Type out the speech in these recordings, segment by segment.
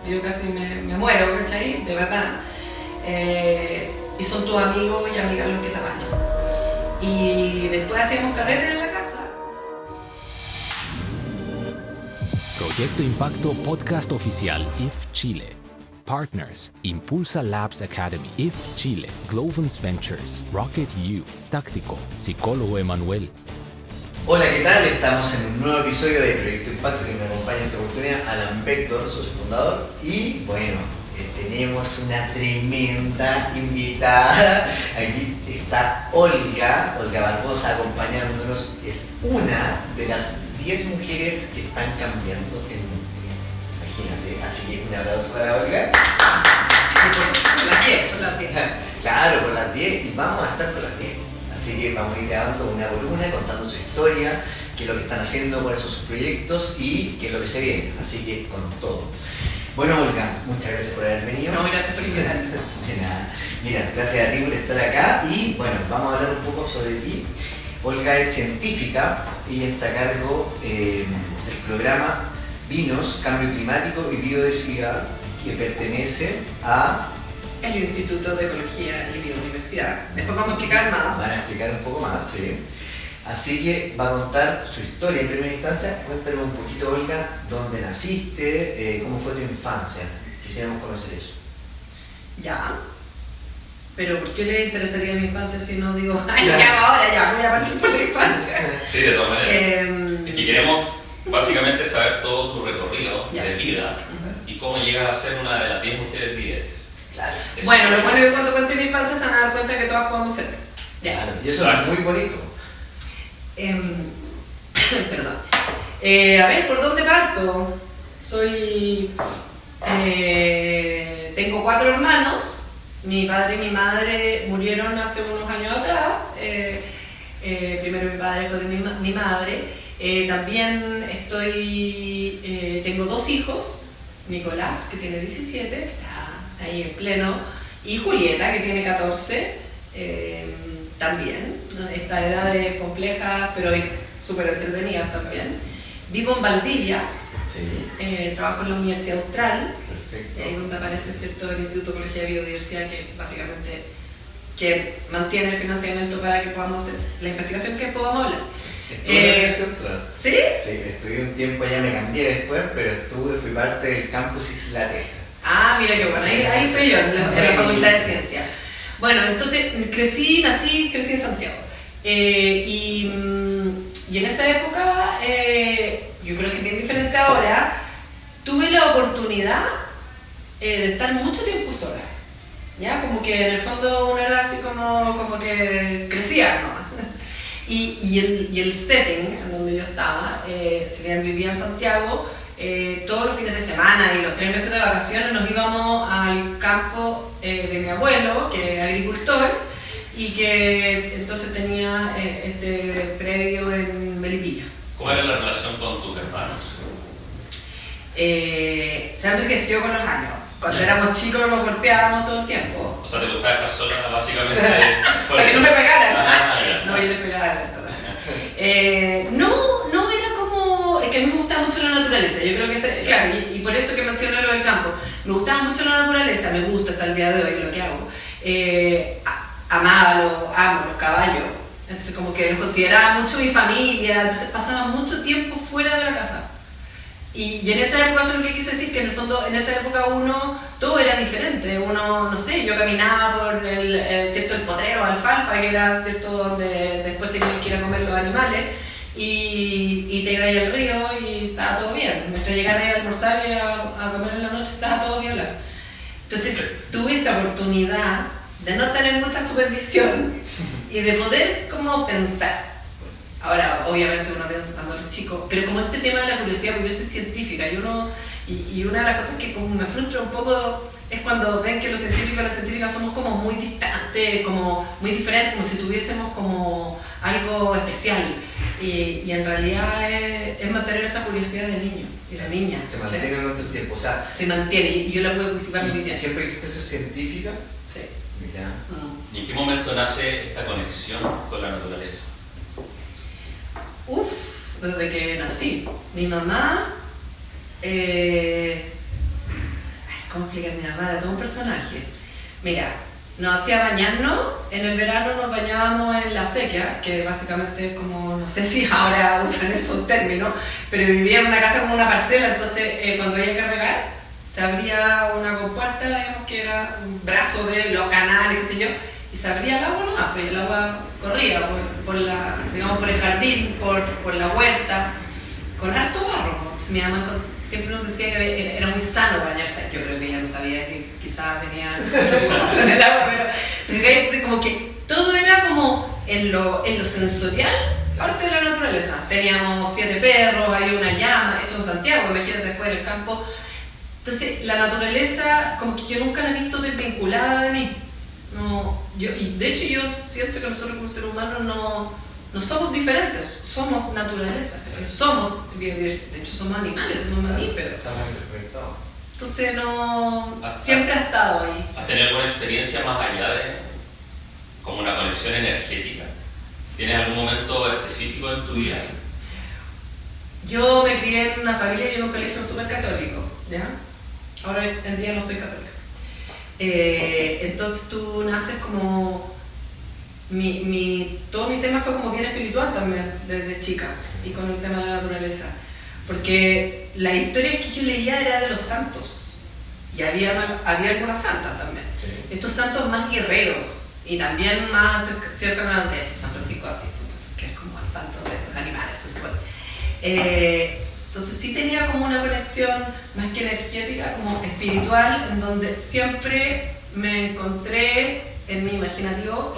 yo casi me muero, ¿cachai? De verdad. Y son tus amigos y amigas los que te apañan. Y después hacíamos carretes en la casa. Proyecto Impacto Podcast Oficial IF Chile. Partners: Impulsa Labs Academy, IF Chile, Globance Ventures, Rocket U, Táctico, Psicólogo Emanuel. Hola, ¿qué tal? Estamos en un nuevo episodio de Proyecto Impacto que me acompaña en esta oportunidad Alan Vector, soy su fundador. Y bueno, tenemos una tremenda invitada. Aquí está Olga Barbosa acompañándonos. Es una de las 10 mujeres que están cambiando el mundo. Imagínate, así que un aplauso para Olga. Por las 10. Claro, por las 10 y vamos a estar por las 10. Así que vamos a ir grabando una por una, contando su historia, qué es lo que están haciendo, cuáles son sus proyectos y qué es lo que se viene. Así que con todo. Bueno, Olga, muchas gracias por haber venido. No, gracias por invitarme. De nada. Mira, gracias a ti por estar acá y bueno, vamos a hablar un poco sobre ti. Olga es científica y está a cargo del programa Vinos, Cambio Climático y Biodiversidad, que pertenece a El Instituto de Ecología y Biodiversidad. Después vamos a explicar más. Van a explicar un poco más, sí. Así que va a contar su historia en primera instancia. Cuéntanos un poquito, Olga, dónde naciste, cómo fue tu infancia. Quisiéramos conocer eso. Ya. Pero ¿por qué le interesaría mi infancia si no digo, ay, ¿qué hago ahora? Ya, voy a partir por la infancia. Sí, de todas maneras. Es que queremos básicamente saber todo tu recorrido de vida y cómo llegas a ser una de las 10 mujeres líderes. Claro. Bueno, lo bueno es que cuando cuente mi infancia se van a dar cuenta que todas podemos ser. Ya. Claro, y eso es muy bonito. Perdón. A ver, ¿por dónde parto? Tengo 4 hermanos. Mi padre y mi madre murieron hace unos años atrás. Primero mi padre, después de mi madre. También tengo 2 hijos. Nicolás, que tiene 17, está ahí en pleno. Y Julieta, que tiene 14. También. Esta edad es compleja, pero súper entretenida también. Vivo en Valdivia. Sí. Trabajo en la Universidad Austral. Perfecto. Ahí donde aparece, ¿cierto?, el Instituto de Ecología y Biodiversidad, que básicamente que mantiene el financiamiento para que podamos hacer la investigación que podamos hablar. Estuve en la Universidad Austral. ¿Sí? Sí, estuve un tiempo allá, me cambié después, pero fui parte del campus Isla Teja. Ah, mira qué bueno, ahí estoy yo, en la Facultad de Ciencia. Bueno, entonces crecí en Santiago. Y en esa época, yo creo que es bien diferente ahora, tuve la oportunidad de estar mucho tiempo sola. ¿Ya? Como que en el fondo uno era así como que crecía, ¿no? Y el setting en donde yo estaba, si bien vivía en Santiago, todos los fines de semana y los 3 meses de vacaciones nos íbamos al campo de mi abuelo, que es agricultor, y que entonces tenía este predio en Melipilla. ¿Cómo era la relación con tus hermanos? Se enriqueció con los años. Cuando éramos chicos nos golpeábamos todo el tiempo. O sea, ¿te gustaba estar sola básicamente? Para que no me pegaran. No, yo les pegaba. No era como... Es que a mí me gustaba mucho la naturaleza. Yo creo que, claro, y por eso que mencioné lo del campo. Me gustaba mucho la naturaleza, me gusta hasta el día de hoy lo que hago. Amo los caballos. Entonces como que los consideraba mucho mi familia. Entonces pasaba mucho tiempo fuera de la casa. Y en esa época, eso es lo que quise decir, que en el fondo, en esa época todo era diferente. Uno, no sé, yo caminaba por el potrero alfalfa, que era, ¿cierto?, donde después tenían que ir a comer los animales, y te ibas al río y estaba todo bien. Mientras llegara a almorzar y a comer en la noche, estaba todo viola. Entonces, tuve esta oportunidad de no tener mucha supervisión y de poder como pensar. Ahora, obviamente uno piensa cuando eres chico, pero como este tema de la curiosidad, porque yo soy científica y una de las cosas que como me frustra un poco es cuando ven que los científicos y las científicas somos como muy distantes, como muy diferentes, como si tuviésemos como algo especial. Y en realidad es mantener esa curiosidad de niño y la niña. Se mantiene durante el tiempo, o sea... Se mantiene y yo la puedo cultivar muy bien. ¿Siempre quisiste ser científica? Sí. Mira. ¿Y en qué momento nace esta conexión con la naturaleza? Desde que nací. Mi mamá ¿Cómo explicar? Mi mamá era todo un personaje. Mira, nos hacía bañarnos, en el verano nos bañábamos en la sequía, que básicamente es como, no sé si ahora usan esos términos, pero vivía en una casa como una parcela, entonces cuando había que regar, se abría una compuerta, digamos que era un brazo de los canales, qué sé yo, y se abría el agua nomás, pues el agua corría por el jardín, por la huerta, con harto barro. Entonces, mi mamá siempre nos decía que era muy sano bañarse. Yo creo que ella no sabía que quizás venía en el agua, pero entonces, como que todo era como en lo sensorial, parte de la naturaleza. Teníamos 7 perros, había una llama, eso en Santiago, imagínate después en el campo. Entonces, la naturaleza, como que yo nunca la he visto desvinculada de mí. No, y de hecho yo siento que nosotros como seres humanos no somos diferentes, somos naturaleza, somos biodiversidad, de hecho somos animales, somos mamíferos. Estamos interpretados. Entonces siempre ha estado ahí. ¿Has tenido alguna experiencia más allá de como una conexión energética? ¿Tienes algún momento específico en tu vida? Yo me crié en una familia y en un colegio súper católico, ¿ya? Ahora en día no soy católica. Entonces tú naces como... todo mi tema fue como bien espiritual también, desde chica, y con el tema de la naturaleza. Porque las historias que yo leía era de los santos, y había algunas santas también. Sí. Estos santos más guerreros, y también más cercanos de eso, San Francisco así, que es como el santo de los animales, se supone. Entonces sí tenía como una conexión más que energética, como espiritual, en donde siempre me encontré en mi imaginativo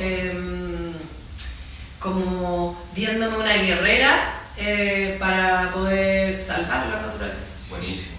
como viéndome una guerrera para poder salvar la naturaleza. Buenísimo.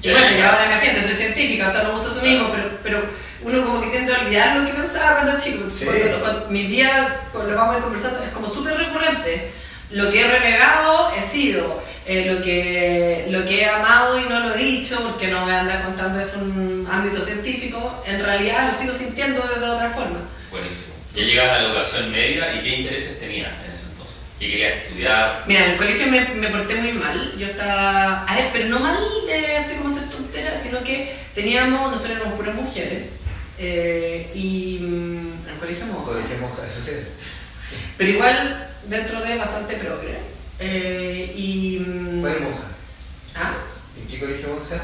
Y bueno, y ahora imagínate, soy científica, hasta no uso eso mismo, pero uno como que tiende a olvidar lo que pensaba cuando era chico. Sí. Cuando mi vida, lo vamos a ir conversando, es como súper recurrente. Lo que he renegado, he sido. Lo que he amado y no lo he dicho, porque no voy a andar contando eso en un ámbito científico, en realidad lo sigo sintiendo de otra forma. Buenísimo. Ya llegas a la educación media y ¿qué intereses tenías en ese entonces? ¿Qué querías estudiar? Mira, en el colegio me porté muy mal. Yo estaba... A ver, pero no mal de así como ser tontera, sino que nosotros éramos puras mujeres. Y en el colegio monja. Colegio monja, eso es. Pero igual dentro de bastante progre. ¿Cuál monja? ¿Ah? ¿En qué colegio monja?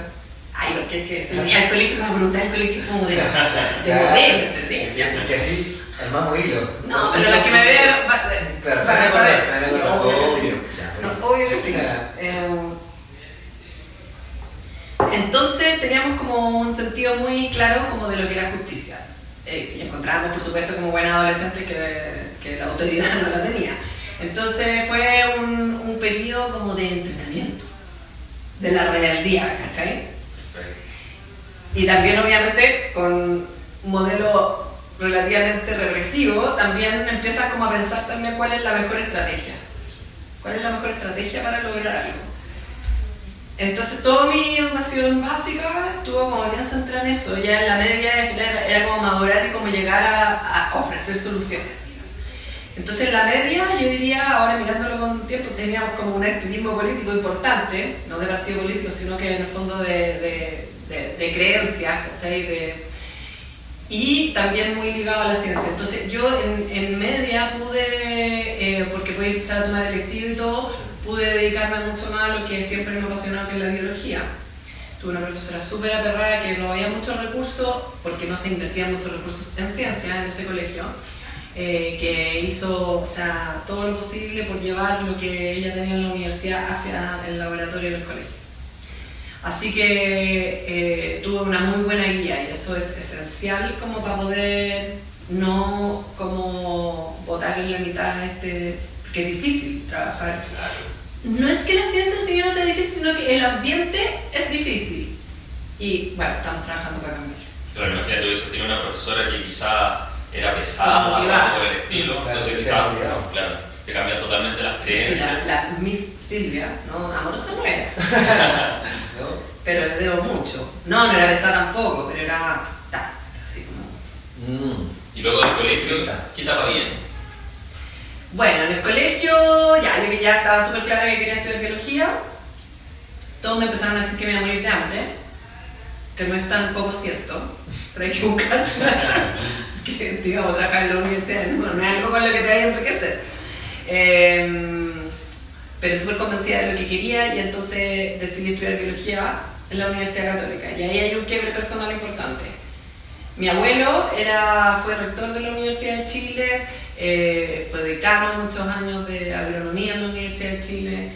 Ay, porque se venía el colegio como brutal, el colegio como de modelo, ¿entendés? Porque así armamos hilos. No, pero los que me vean Claro, van a saber. Obvio que sí. Entonces teníamos como un sentido muy claro como de lo que era justicia. Y encontrábamos, por supuesto, como buena adolescente que la autoridad no la tenía. Entonces fue un periodo como de entrenamiento de la rebeldía, ¿cachai? Perfecto. Y también obviamente con un modelo relativamente represivo, también empiezas como a pensar también cuál es la mejor estrategia. ¿Cuál es la mejor estrategia para lograr algo? Entonces toda mi educación básica estuvo como bien centrada en eso. Ya en la media era como madurar y como llegar a ofrecer soluciones. Entonces en la media, yo diría, ahora mirándolo con tiempo, teníamos como un activismo político importante, no de partido político, sino que en el fondo de creencias, ¿cachai? Y también muy ligado a la ciencia. Entonces yo en media pude, porque pude empezar a tomar electivo y todo, pude dedicarme mucho más a lo que siempre me apasionaba, que es la biología. Tuve una profesora súper aperrada que no había muchos recursos, porque no se invertían muchos recursos en ciencia en ese colegio. Que hizo, o sea, todo lo posible por llevar lo que ella tenía en la universidad hacia el laboratorio del colegio. Así que tuve una muy buena guía y eso es esencial como para poder no como botar en la mitad porque es difícil trabajar. No es que la ciencia en sí no sea difícil, sino que el ambiente es difícil. Y bueno, estamos trabajando para cambiar. Claro, imagínate, hubiese tenido una profesora que quizá era pesada o por el estilo, claro, entonces quizás, claro, te cambia totalmente las creencias. Sí, la Miss Silvia, ¿no? Amorosa no era. ¿No? Pero le debo mucho. No era pesada tampoco, pero era así como... Y luego del colegio, ¿qué etapa viene? Bueno, en el colegio, yo que ya estaba súper clara que quería estudiar biología, todos me empezaron a decir que me iba a morir de hambre. que no es tan poco cierto, pero hay que buscarse, que digamos, trabajar en la universidad no es algo con lo que te vaya a enriquecer. Pero súper convencida de lo que quería y entonces decidí estudiar biología en la Universidad Católica. Y ahí hay un quiebre personal importante. Mi abuelo fue rector de la Universidad de Chile, fue decano muchos años de agronomía en la Universidad de Chile,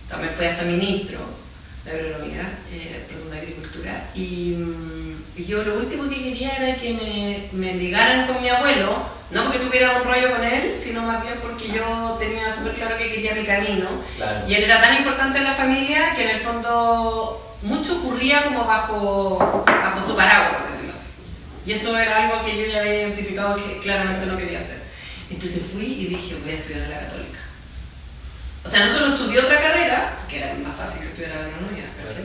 también fue hasta ministro de agronomía, de agricultura. Y yo lo último que quería era que me ligaran con mi abuelo, no porque tuviera un rollo con él, sino más bien porque yo tenía súper claro que quería mi camino. Claro. Y él era tan importante en la familia que en el fondo mucho ocurría como bajo su paraguas, por decirlo así. Y eso era algo que yo ya había identificado que claramente no quería hacer. Entonces fui y dije, voy a estudiar en la Católica. O sea, no solo estudié otra carrera, que era más fácil que estudiar agronomía, ¿cachai?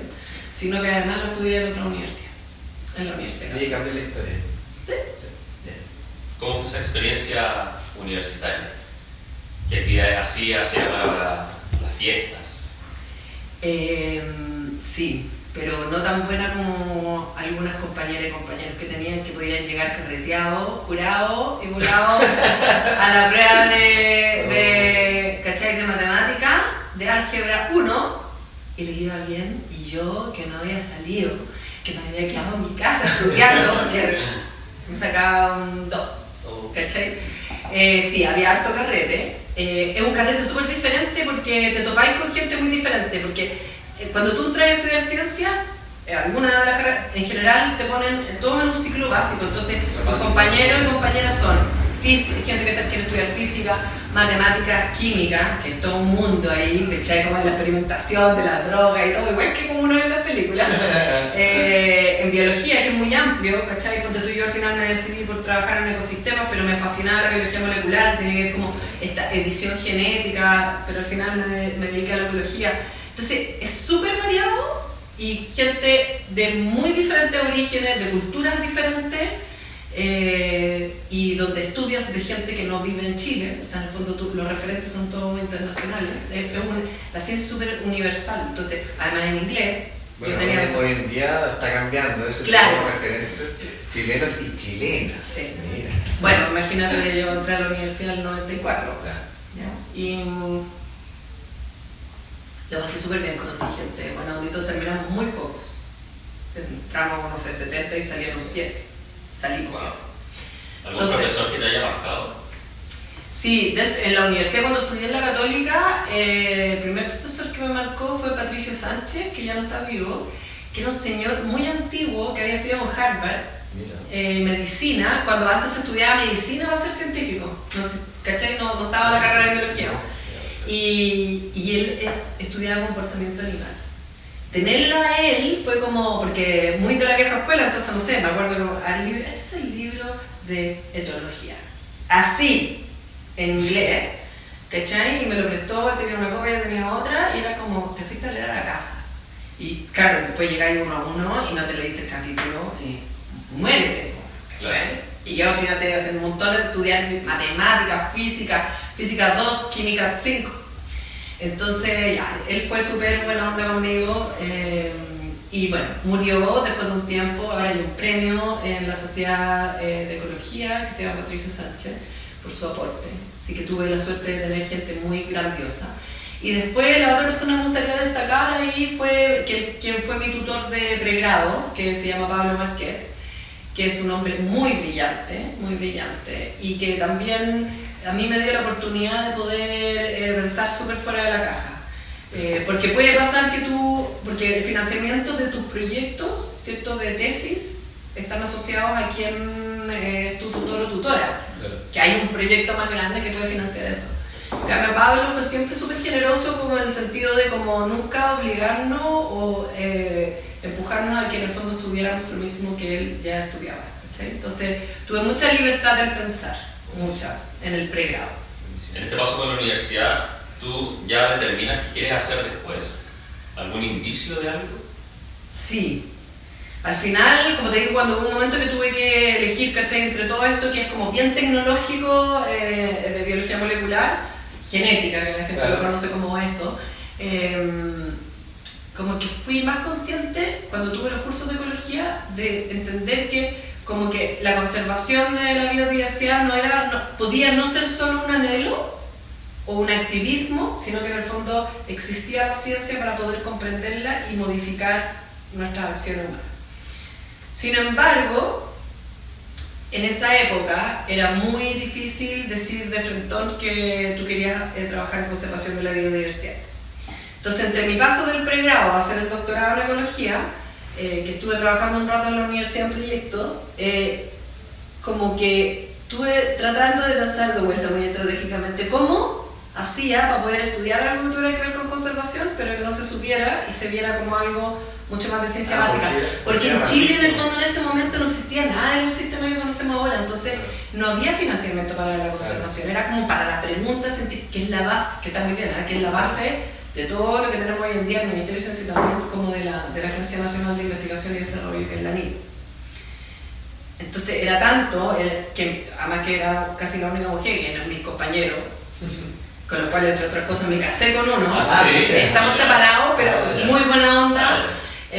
Sino que además la estudié en otra universidad, en la Universidad Católica. Y cambió la historia. ¿Sí? Sí. Bien. ¿Cómo fue esa experiencia universitaria? ¿Qué actividades hacías para las fiestas? Sí, pero no tan buena como algunas compañeras y compañeros que tenían, que podían llegar carreteados, curados y volados a la prueba ¿cachai? De matemática, de álgebra 1, y les iba bien, y yo, que no había salido, que me había quedado en mi casa estudiando, porque me sacaba un 2, ¿cachai? Sí, había harto carrete. Es un carrete súper diferente porque te topáis con gente muy diferente, porque cuando tú entras a estudiar ciencia, alguna de las carreras, en general te ponen todo en un ciclo básico, entonces tus compañeros y compañeras son gente que quiere estudiar física, matemáticas, química, que es todo un mundo ahí, ¿cachai? Como de la experimentación, de la droga y todo, igual que como uno ve en las películas. En biología, que es muy amplio, ¿cachai? Ponte tú, yo al final me decidí por trabajar en ecosistemas, pero me fascinaba la biología molecular, tenía que ver como esta edición genética, pero al final me dediqué a la biología. Entonces, es súper variado y gente de muy diferentes orígenes, de culturas diferentes, y donde estudias de gente que no vive en Chile, o sea, en el fondo los referentes son todos internacionales, la ciencia es súper universal, entonces, además en inglés, bueno, yo tenía hoy en día está cambiando eso, claro. Son referentes chilenos y chilenas. Sí. Mira. Bueno, imagínate, yo entré a la universidad en el 94, Claro. ¿ya? Y lo pasé súper bien, conocí gente, bueno, audito terminamos muy pocos, entramos, no sé, 70 y salieron 7. Salimos. Wow. ¿Algún Entonces, profesor que te haya marcado? Sí, en la universidad cuando estudié en la Católica, el primer profesor que me marcó fue Patricio Sánchez, que ya no está vivo, que era un señor muy antiguo que había estudiado en Harvard, medicina, cuando antes se estudiaba medicina para ser científico, ¿cachai? No estaba la carrera de biología. Y él estudiaba comportamiento animal. Tenerlo a él fue como, porque muy de la vieja escuela, entonces no sé, me acuerdo como, este es el libro de etología, así, en inglés, ¿cachai? Y me lo prestó, él tenía una copia, yo tenía otra, y era como, te fuiste a leer a la casa. Y claro, después llegáis uno a uno y no te leíste el capítulo, y muérete, ¿cachai? Claro. Y yo al final tenía que hacer un montón de estudiar matemáticas, física 2, química 5. Entonces, ya, él fue súper buena onda conmigo, y bueno, murió después de un tiempo. Ahora hay un premio en la Sociedad de Ecología que se llama Patricio Sánchez por su aporte, así que tuve la suerte de tener gente muy grandiosa. Y después la otra persona que me gustaría destacar ahí fue quien fue mi tutor de pregrado, que se llama Pablo Marquet, que es un hombre muy brillante, y que también a mí me dio la oportunidad de poder pensar súper fuera de la caja. Porque puede pasar que porque el financiamiento de tus proyectos, ¿cierto?, de tesis, están asociados a quien es tu tutor o tutora. Claro. Que hay un proyecto más grande que puede financiar eso. En cambio, Pablo fue siempre súper generoso, como en el sentido de como nunca obligarnos o empujarnos a que en el fondo estudiáramos lo mismo que él ya estudiaba, ¿sí? Entonces, tuve mucha libertad de pensar, mucha, en el pregrado. En este paso por la universidad, ¿tú ya determinas qué quieres hacer después? ¿Algún indicio de algo? Sí. Al final, como te digo, cuando hubo un momento que tuve que elegir, ¿cachai?, entre todo esto que es como bien tecnológico, de biología molecular, genética, que la gente lo conoce como eso, como que fui más consciente cuando tuve los cursos de ecología de entender que como que la conservación de la biodiversidad podía no ser solo un anhelo o un activismo, sino que en el fondo existía la ciencia para poder comprenderla y modificar nuestras acciones humanas. Sin embargo, en esa época era muy difícil decir de frentón que tú querías trabajar en conservación de la biodiversidad. Entonces, entre mi paso del pregrado a hacer el doctorado en ecología, que estuve trabajando un rato en la universidad en proyecto, como que estuve tratando de pensar de vuelta muy estratégicamente cómo hacía para poder estudiar algo que tuviera que ver con conservación, pero que no se supiera y se viera como algo mucho más de ciencia básica. Porque en Chile, en el fondo, en ese momento no existía nada del sistema que conocemos ahora, entonces no había financiamiento para la conservación, era como para la pregunta científica, que es la base, que está muy bien, que es la base de todo lo que tenemos hoy en día, el Ministerio de Ciencia también, como de la Agencia Nacional de Investigación y Desarrollo, que es la NID. Entonces era tanto, que además que era casi la única mujer, que eran mis compañeros, con los cuales, entre otras cosas, me casé con uno. Estamos separados, pero muy buena onda,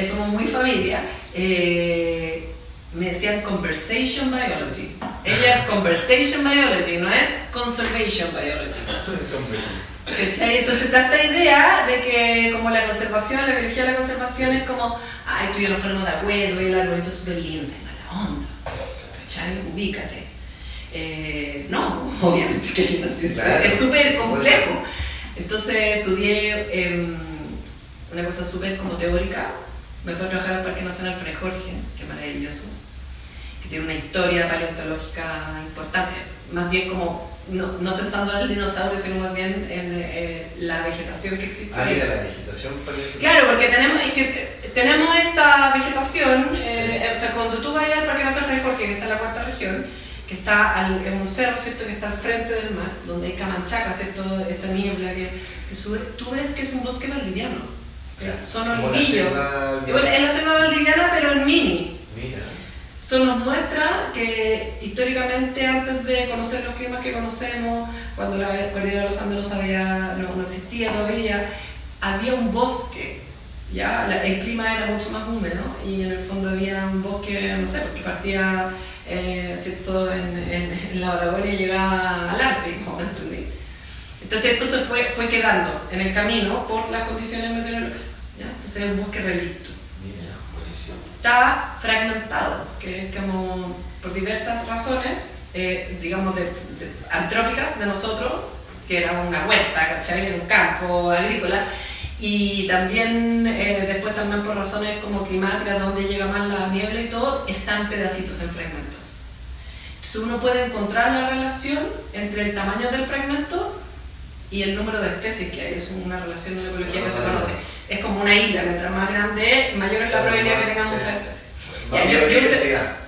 somos muy familia. Me decían Conversation Biology. Ella es Conversation Biology, no es Conservation Biology. ¿Cachai? Entonces está esta idea de que como la conservación, la biología de la conservación es como, ay, tú y yo nos ponemos de acuerdo y el arbolito es súper lindo, es mala onda, ¿cachai? Ubícate. No, obviamente que hay una ciencia, claro, es súper complejo. Entonces estudié una cosa súper como teórica, me fui a trabajar al Parque Nacional Fray Jorge, que es maravilloso, que tiene una historia paleontológica importante, más bien como no pensando en el dinosaurio, sino más bien en la vegetación que existe. Mira, la vegetación paleontológica. Claro, porque tenemos esta vegetación, o sea, cuando tú vayas al Parque Nacional Fray Jorge, que está en la cuarta región, que está en un cerro, ¿cierto?, que está al frente del mar, donde hay camanchaca, ¿cierto?, esta niebla que sube, tú ves que es un bosque valdiviano. Claro. Son olivillos. Bueno, es la selva valdiviana, pero en mini. Mira. Eso nos muestra que históricamente, antes de conocer los climas que conocemos, cuando la cordillera de los Andes no existía todavía, había un bosque, ¿ya? El clima era mucho más húmedo y en el fondo había un bosque, no sé, porque partía ¿cierto? En la Patagonia y llegaba al Ártico, ¿me entendí? Entonces esto se fue quedando en el camino por las condiciones meteorológicas, ¿ya? Entonces es un bosque relicto. Está fragmentado, que es como por diversas razones, digamos, antrópicas de nosotros, que era una huerta, ¿cachai? Era un campo agrícola, y también después también por razones como climáticas, donde llega más la niebla y todo, están pedacitos en fragmentos. Entonces uno puede encontrar la relación entre el tamaño del fragmento y el número de especies que hay. Es una relación en ecología que se conoce. Es como una isla, mientras más grande, mayor es la probabilidad que tengan muchas especies.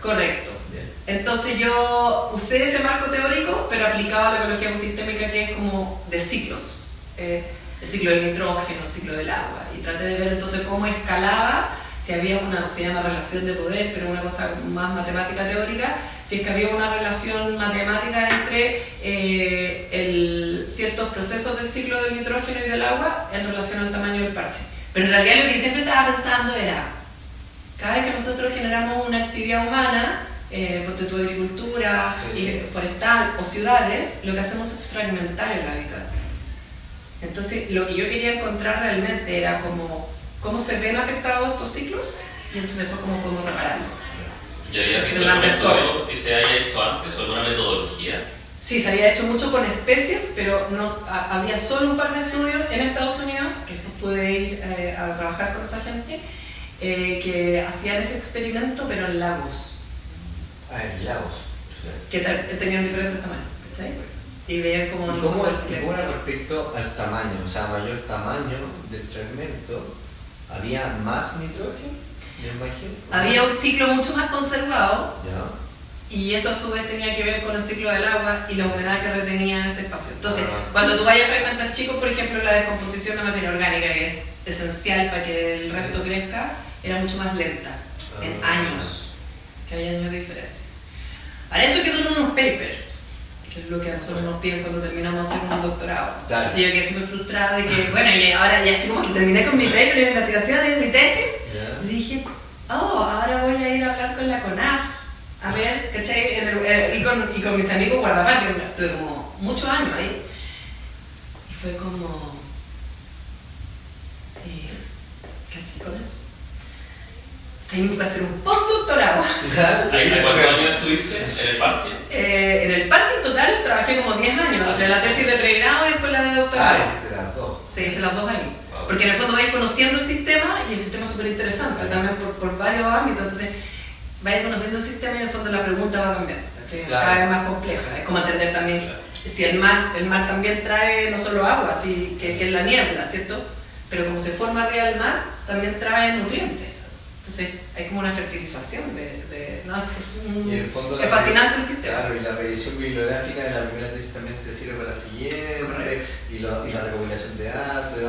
Correcto. Bien. Entonces yo usé ese marco teórico, pero aplicado a la ecología ecosistémica, que es como de ciclos. El ciclo del nitrógeno, el ciclo del agua. Y traté de ver entonces cómo escalaba, si había se llama relación de poder, pero una cosa más matemática teórica, si es que había una relación matemática entre ciertos procesos del ciclo del nitrógeno y del agua en relación al tamaño del parche. Pero en realidad lo que yo siempre estaba pensando era, cada vez que nosotros generamos una actividad humana, por tu agricultura, forestal o ciudades, lo que hacemos es fragmentar el hábitat. Entonces lo que yo quería encontrar realmente era cómo se ven afectados estos ciclos y entonces después cómo podemos repararlo. ¿Y había algún método que se haya hecho antes o alguna metodología? Sí, se había hecho mucho con especies, pero no, había solo un par de estudios en Estados Unidos, que después pude ir a trabajar con esa gente, que hacían ese experimento, pero en lagos. En lagos. Que tenían diferentes tamaños, ¿cachai? Y veían cómo... ¿Y cómo era respecto al tamaño? O sea, mayor tamaño del fragmento, ¿había más nitrógeno? Me imagino. Había un ciclo mucho más conservado. Ya. Y eso a su vez tenía que ver con el ciclo del agua y la humedad que retenía ese espacio. Entonces, cuando tú vayas a fragmentos chicos, por ejemplo, la descomposición de materia orgánica, que es esencial para que el resto crezca, era mucho más lenta, en años. Que hay años de diferencia. Para eso quedó en unos papers, que es lo que a nosotros nos piden cuando terminamos de hacer un doctorado. Claro. Entonces yo quedé súper frustrada de que, bueno, y ahora ya así como que terminé con mi paper, mi investigación, mi tesis, y dije, ahora voy a ir a hablar con la CONAF, a ver, ¿cachai? Y con mis amigos guardaparques, estuve como muchos años ahí, y fue como, casi con eso. Seguimos para hacer un postdoctorado. ¿Cuántos años estuviste en el parque? En el parque en total trabajé como 10 años, entre la tesis de pregrado y después la de doctorado. hiciste las dos. Sí, hice las dos ahí. Porque en el fondo vais conociendo el sistema y el sistema es súper interesante también por varios ámbitos. Entonces vais conociendo el sistema y en el fondo la pregunta va cambiando. Cada vez más compleja. Es como entender también si el mar también trae no solo agua, así que es la niebla, ¿cierto? Pero como se forma arriba del mar, también trae nutrientes. Entonces hay como una fertilización es fascinante el sistema. Claro, y la revisión bibliográfica de la primera tesis también te sirve para la siguiente, y la recopilación de datos, y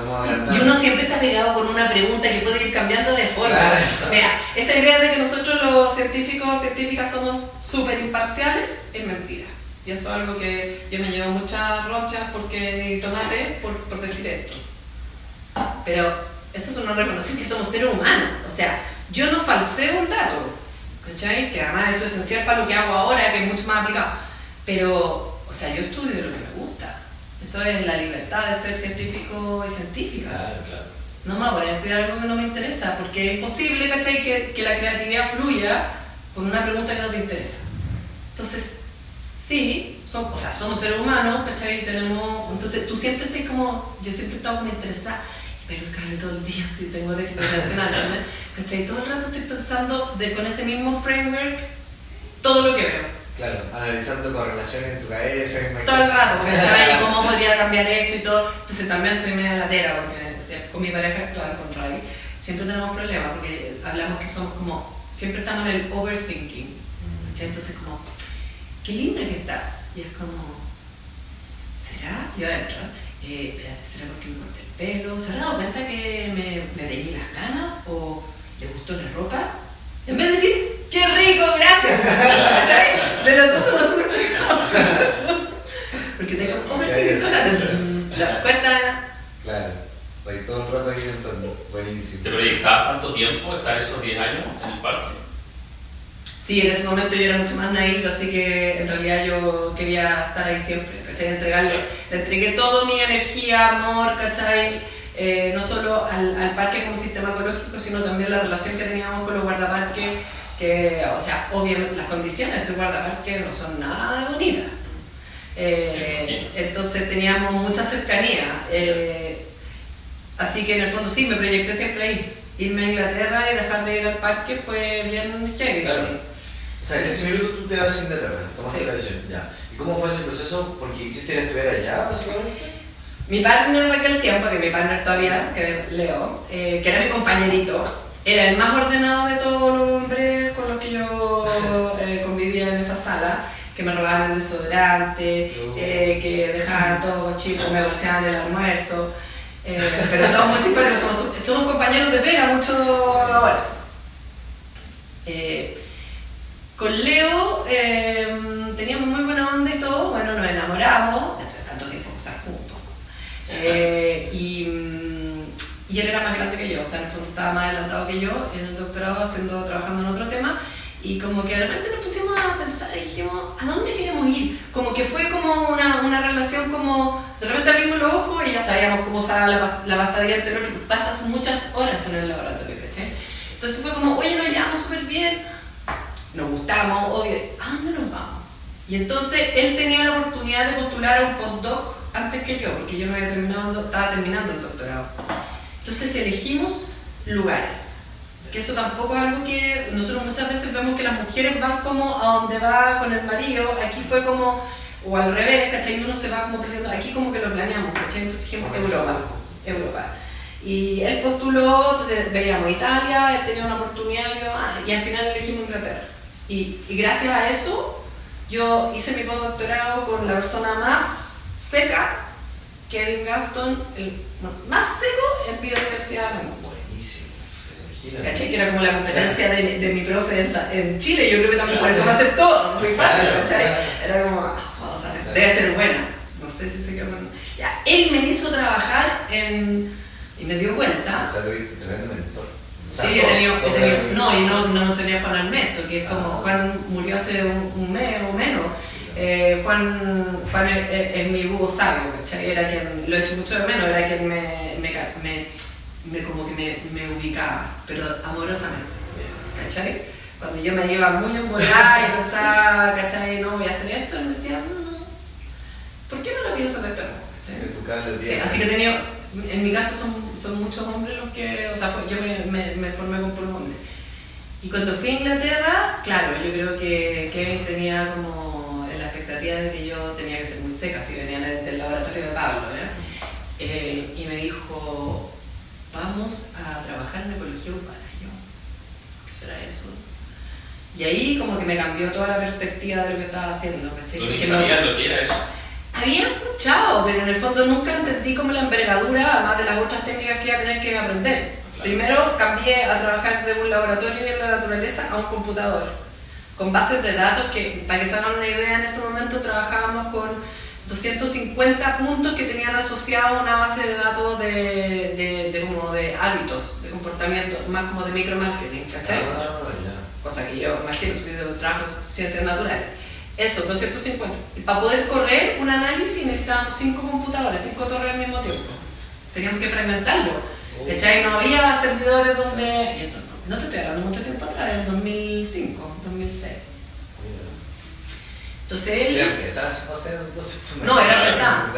uno siempre está pegado con una pregunta que puede ir cambiando de forma. Claro. Mira, esa idea de que nosotros los científicas somos súper imparciales es mentira. Y eso es algo que yo me llevo muchas ronchas y tomate por decir esto. Pero eso es no reconocer que somos seres humanos. O sea, yo no falseo un dato, ¿cachai? Que además eso es esencial para lo que hago ahora, que es mucho más aplicado. Pero, o sea, yo estudio lo que me gusta. Eso es la libertad de ser científico y científica. Claro. No me voy a poner a estudiar algo que no me interesa, porque es imposible, ¿cachai? Que la creatividad fluya con una pregunta que no te interesa. Entonces, sí, somos seres humanos, ¿cachai? Entonces, tú siempre estás como, yo siempre he estado como interesada. Pero cale todo el día, si tengo déficit atencional también, ¿cachai? Todo el rato estoy pensando con ese mismo framework todo lo que veo. Claro, analizando correlaciones en tu cabeza. Todo el rato, ¿cachai? Y cómo podría cambiar esto y todo. Entonces también soy media latera, porque con mi pareja actual, con Ray, siempre tenemos problemas, porque hablamos que somos como, siempre estamos en el overthinking, ¿cachai? Entonces como, qué linda que estás. Y es como, ¿será? Yo adentro, espérate, ¿será porque me corté el pelo? ¿Se ha dado cuenta que me teñí las canas? ¿O le gustó la ropa? En vez de decir, ¡qué rico, gracias! ¿Cachai? De los dos somos súper pegados. Porque tengo un overthinking, ¿te das cuenta? Claro, estoy todo el rato ahí pensando. Buenísimo. ¿Te proyectabas tanto tiempo estar esos 10 años en el parque? Sí, en ese momento yo era mucho más naive, así que en realidad yo quería estar ahí siempre, ¿cachai? Le entregué toda mi energía, amor, ¿cachai? No solo al parque como sistema ecológico, sino también la relación que teníamos con los guardaparques, que, o sea, obviamente las condiciones del guardaparque no son nada bonitas. Entonces teníamos mucha cercanía. Así que en el fondo sí, me proyecté siempre ahí. Irme a Inglaterra y dejar de ir al parque fue bien heavy. Claro. O sea, en ese minuto tú te vas a Inglaterra, tomaste la decisión, ya. ¿Y cómo fue ese proceso? Porque quisiste ir a estudiar allá, básicamente. Mi partner de aquel tiempo, que mi partner todavía, que es Leo, que era mi compañerito, era el más ordenado de todos los hombres con los que yo convivía en esa sala, que me robaban el desodorante, que dejaban todo cochino, me bolseaban el almuerzo, pero todos muy simpáticos, somos compañeros de pega mucho ahora. Con Leo teníamos muy buena onda y todo, bueno, nos enamoramos, después de tanto tiempo pasar juntos. Y él era más grande que yo, o sea, en el fondo estaba más adelantado que yo en el doctorado, trabajando en otro tema, y como que de repente nos pusimos a pensar y dijimos, ¿a dónde queremos ir? Como que fue como una relación como, de repente abrimos los ojos y ya sabíamos cómo usaba la pasta de dientes del otro, pasas muchas horas en el laboratorio, ¿cachai? Entonces fue como, oye, nos llevamos súper bien, nos gustamos, obvio, ¿a dónde nos vamos? Y entonces él tenía la oportunidad de postular a un postdoc antes que yo, porque yo no había estaba terminando el doctorado. Entonces elegimos lugares, que eso tampoco es algo que nosotros muchas veces vemos que las mujeres van como a donde va con el marido, aquí fue como, o al revés, ¿cachai? Uno se va como presentando, aquí como que lo planeamos, ¿cachai? Entonces dijimos Europa. Y él postuló, entonces veíamos Italia, él tenía una oportunidad y al final elegimos Inglaterra. Y gracias a eso yo hice mi postdoctorado con la persona más seca, Kevin Gaston, el más seco en biodiversidad del mundo. Buenísimo. ¿Cachai? Que era como la competencia de mi profe en Chile, yo creo que también por eso me aceptó, muy fácil, ¿cachai? Era como, vamos a ver. Debe ser buena. No sé si se quedó con... Ya, él me hizo trabajar y me dio vuelta. O sea, tuviste tremendo mentor. Sí, he tenido... No, y no mencioné a Juan Armesto, que es como... Juan murió hace un mes o menos. Juan es mi búho sabio, ¿cachai? Era quien... Lo he hecho mucho de menos, era quien como que me ubicaba, pero amorosamente, ¿cachai? Cuando yo me iba muy embolada y pensaba, ¿cachai? No voy a hacer esto, él me decía, no, ¿por qué no lo piensas de esta forma? Sí, así que en mi caso son muchos hombres los que, o sea, yo me formé con puros hombres. Y cuando fui a Inglaterra, claro, yo creo que Kevin tenía como la expectativa de que yo tenía que ser muy seca, si venía del laboratorio de Pablo, y me dijo, vamos a trabajar en ecología urbana. Y yo, ¿qué será eso? Y ahí como que me cambió toda la perspectiva de lo que estaba haciendo. ¿Tú ni sabías lo que era eso? Había escuchado, pero en el fondo nunca entendí como la envergadura, además de las otras técnicas que iba a tener que aprender. Claro. Primero cambié a trabajar de un laboratorio en la naturaleza a un computador, con bases de datos que, para que se hagan una idea, en ese momento trabajábamos con 250 puntos que tenían asociado una base de datos como de hábitos, de comportamiento, más como de micromarketing, ¿cachai? Cosa que yo imagino si yo trabajo en ciencias naturales. Eso, 250. Y para poder correr un análisis necesitábamos 5 computadores, 5 torres al mismo tiempo. Teníamos que fragmentarlo. ¿Cachai? No había servidores donde... Y esto no te estoy hablando mucho tiempo atrás, del 2005, 2006. Entonces él... ¿Era empezado? Entonces... No, era empezado.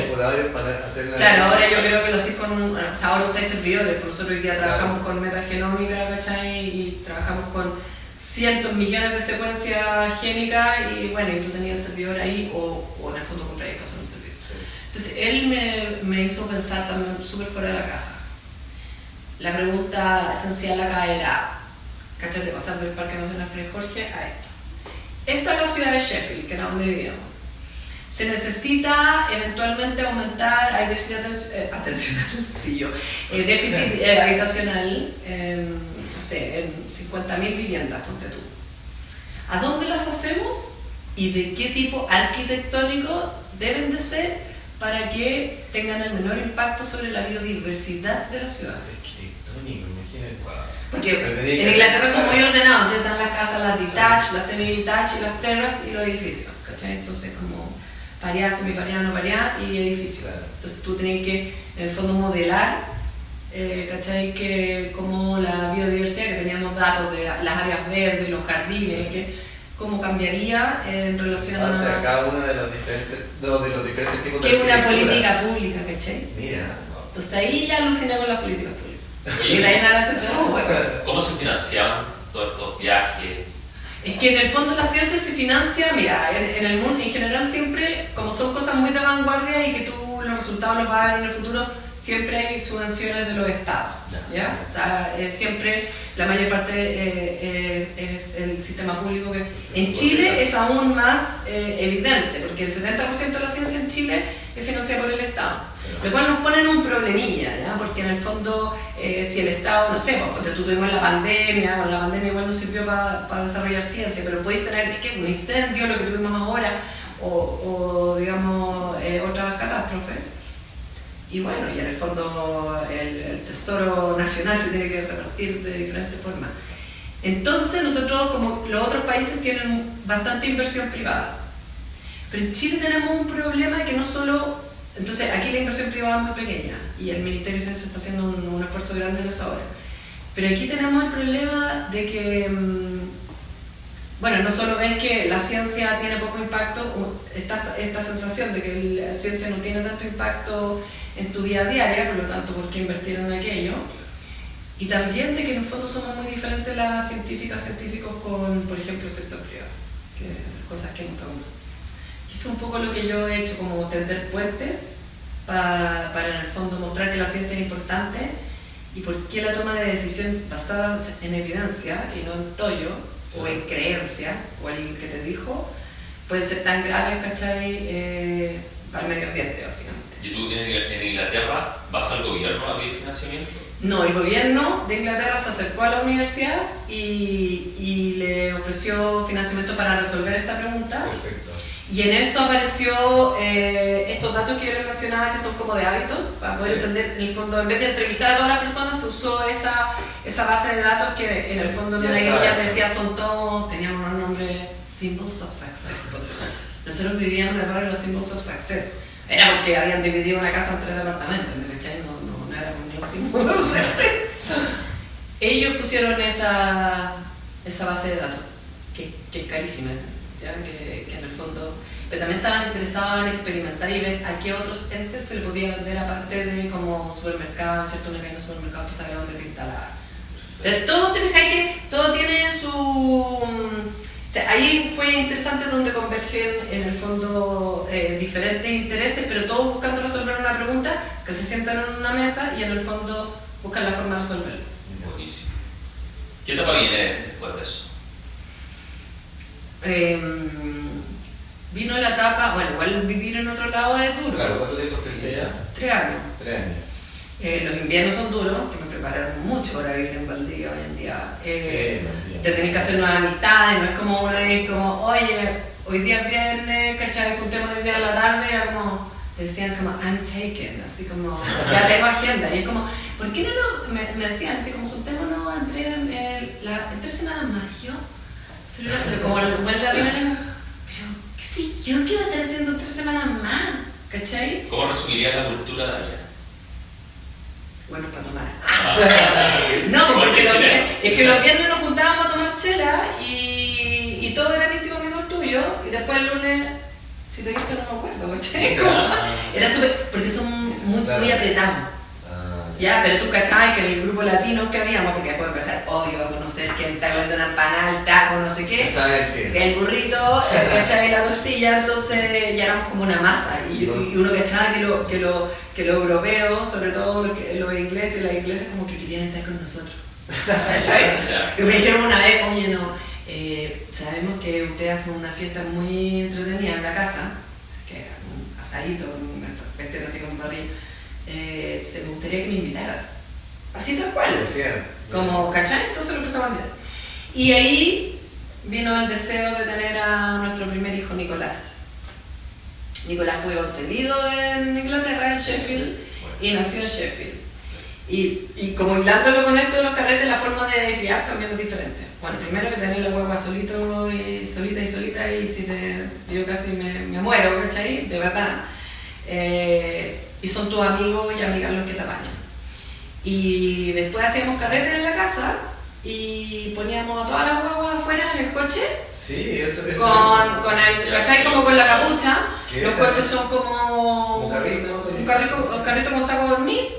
Computadores para hacer la... Claro, ahora yo creo que lo hacéis con... O sea, ahora usáis servidores, porque nosotros hoy día trabajamos con metagenómica, ¿cachai? Y trabajamos con cientos, millones de secuencias génicas y bueno, y tú tenías el servidor ahí o en el fondo compras y pasó un servidor. Sí. Entonces él me hizo pensar también súper fuera de la caja. La pregunta esencial acá era, ¿cachai? Pasar del Parque Nacional Fray Jorge a esto. Esta es la ciudad de Sheffield, que era donde vivíamos. Se necesita eventualmente aumentar, hay déficit déficit habitacional, no sé, en 50.000 viviendas, ponte tú. ¿A dónde las hacemos y de qué tipo arquitectónico deben de ser para que tengan el menor impacto sobre la biodiversidad de la ciudad? Arquitectónico, imagínate. Porque en Inglaterra son muy ordenados, entonces están las casas, las detached, las semi-detached, las terras y los edificios, ¿cachai? Entonces como pareada, semi-pareada, no pareada y edificio. Entonces tú tienes que, en el fondo, modelar, ¿cachai? Que como la biodiversidad, que teníamos datos de las áreas verdes, los jardines, que cómo cambiaría en relación a cada uno de los diferentes tipos de que es una política pública, ¿cachai? Mira. Entonces ahí ya aluciné con las políticas públicas. Oye, y de ahí en adelante todo, bueno. ¿Cómo se financiaban todos estos viajes? Es que en el fondo la ciencia se financia, mira, en el mundo en general siempre, como son cosas muy de vanguardia y que tú los resultados los vas a ver en el futuro, siempre hay subvenciones de los estados, ¿ya? O sea, siempre la mayor parte es el sistema público que... En Chile es aún más evidente, porque el 70% de la ciencia en Chile es financiada por el Estado. Lo cual nos pone en un problemilla, ¿ya? Porque en el fondo, si el Estado, no sé, porque tú tuvimos la pandemia, bueno, la pandemia igual nos sirvió para desarrollar ciencia, pero podéis tener un incendio, lo que tuvimos ahora, o digamos, otras catástrofes. Y bueno, y en el fondo el tesoro nacional se tiene que repartir de diferentes formas. Entonces nosotros, como los otros países, tienen bastante inversión privada. Pero en Chile tenemos un problema que no solo... Entonces aquí la inversión privada es muy pequeña y el Ministerio de Ciencia está haciendo un esfuerzo grande en eso ahora. Pero aquí tenemos el problema de que, bueno, no solo es que la ciencia tiene poco impacto, esta sensación de que la ciencia no tiene tanto impacto en tu vida diaria, por lo tanto, ¿por qué invertir en aquello? Y también de que en el fondo somos muy diferentes las científicos con, por ejemplo, el sector privado, que cosas que no estamos. Y eso es un poco lo que yo he hecho, como tender puentes para en el fondo mostrar que la ciencia es importante y por qué la toma de decisiones basadas en evidencia y no en tollo o en creencias o el que te dijo puede ser tan grave, ¿cachai? Para el medio ambiente, básicamente. ¿Y tú en Inglaterra vas al gobierno a pedir financiamiento? No, el gobierno de Inglaterra se acercó a la universidad y le ofreció financiamiento para resolver esta pregunta. Perfecto. Y en eso apareció estos datos que yo les mencionaba, que son como de hábitos, para poder entender, en el fondo, en vez de entrevistar a todas las personas, se usó esa base de datos que en el fondo en una grilla decía son todos, tenían unos nombres, Symbols of Success. Nosotros vivíamos en el barrio de los Symbols of Success. Era porque habían dividido una casa en 3 departamentos, ¿me cachai? No era con los Symbols of Success. Ellos pusieron esa base de datos, que es carísima, ¿ya? Que en el fondo, pero también estaban interesados en experimentar y ver a qué otros entes se le podía vender aparte de como supermercados, ¿cierto? Una cadena de supermercados para saber dónde te instalaba. Entonces, todo, te fijáis que todo tiene su... O sea, ahí fue interesante donde convergen en el fondo diferentes intereses, pero todos buscando resolver una pregunta, que se sientan en una mesa y en el fondo buscan la forma de resolverlo. Buenísimo. ¿Qué etapa viene después de eso? Vino la etapa, bueno, igual vivir en otro lado es duro. Claro, ¿cuánto tiempo estuviste allá? 3 años. 3 años. Los inviernos son duros, que me prepararon mucho para vivir en Valdivia hoy en día. Te tenés que hacer nuevas amistades, no es como una vez como, oye, hoy día es viernes, ¿cachai? Juntémonos el día a la tarde, era como, te decían como, I'm taken, así como, ya tengo agenda. Y es como, ¿por qué no me decían así como, juntémonos en 3 semanas más? Y yo, como el buen latino, pero, ¿qué sé yo? ¿Qué iba a estar haciendo 3 semanas más? ¿Cachai? ¿Cómo resumirías la cultura de allá? Bueno, para tomar. No, porque es que los viernes nos juntábamos a tomar chela y todos eran íntimos amigos tuyos y después el lunes, si te gusta no me acuerdo, ¿cachai? Era súper, porque son muy apretados. Ya, pero tú cachabas que en el grupo latino que habíamos, porque después empezar, iba a conocer quién está comiendo una empanada, el taco, no sé qué, el burrito, cachai, la tortilla, entonces ya éramos como una masa. Y uno cachaba que los europeos, sobre todo los ingleses y las inglesas, como que querían estar con nosotros. ¿Cachai? Y me dijeron una vez, oye, no, sabemos que ustedes hacen una fiesta muy entretenida en la casa, que era un asadito, una cuestión así como parrilla. Me gustaría que me invitaras. Así tal cual. Como, ¿cachai? Entonces lo empezamos a mirar. Y ahí vino el deseo de tener a nuestro primer hijo, Nicolás. Nicolás fue concebido en Inglaterra, en Sheffield, y nació en Sheffield. Y como hilándolo con esto de los carretes, la forma de criar también es diferente. Bueno, primero que tener la hueva solita, y si yo casi me muero, ¿cachai? De verdad. Y son tus amigos y amigas los que te apañan. Y después hacíamos carretes en la casa y poníamos a todas las huevas afuera en el coche. Sí, eso. Con el, ¿cachai? Como con la capucha. Los coches son como... Un carrito. Un carrito con saco de dormir.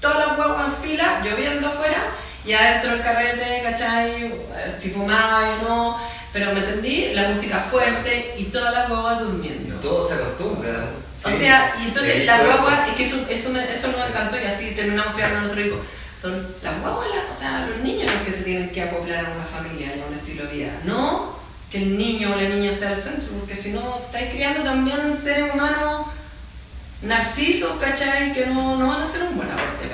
Todas las huevas en fila, lloviendo afuera. Y adentro el carrete, ¿cachai? Si fumaba o no. Pero me entendí, la música fuerte y todas las guaguas durmiendo. Todo se acostumbra. Sí. O sea, y entonces las guaguas, es que eso nos encantó y así terminamos creando a nuestro hijo. Son las guaguas, o sea, los niños los que se tienen que acoplar a una familia y a un estilo de vida. No que el niño o la niña sea el centro, porque si no estáis criando también seres humanos narcisos, ¿cachai? Que no van a ser un buen aporte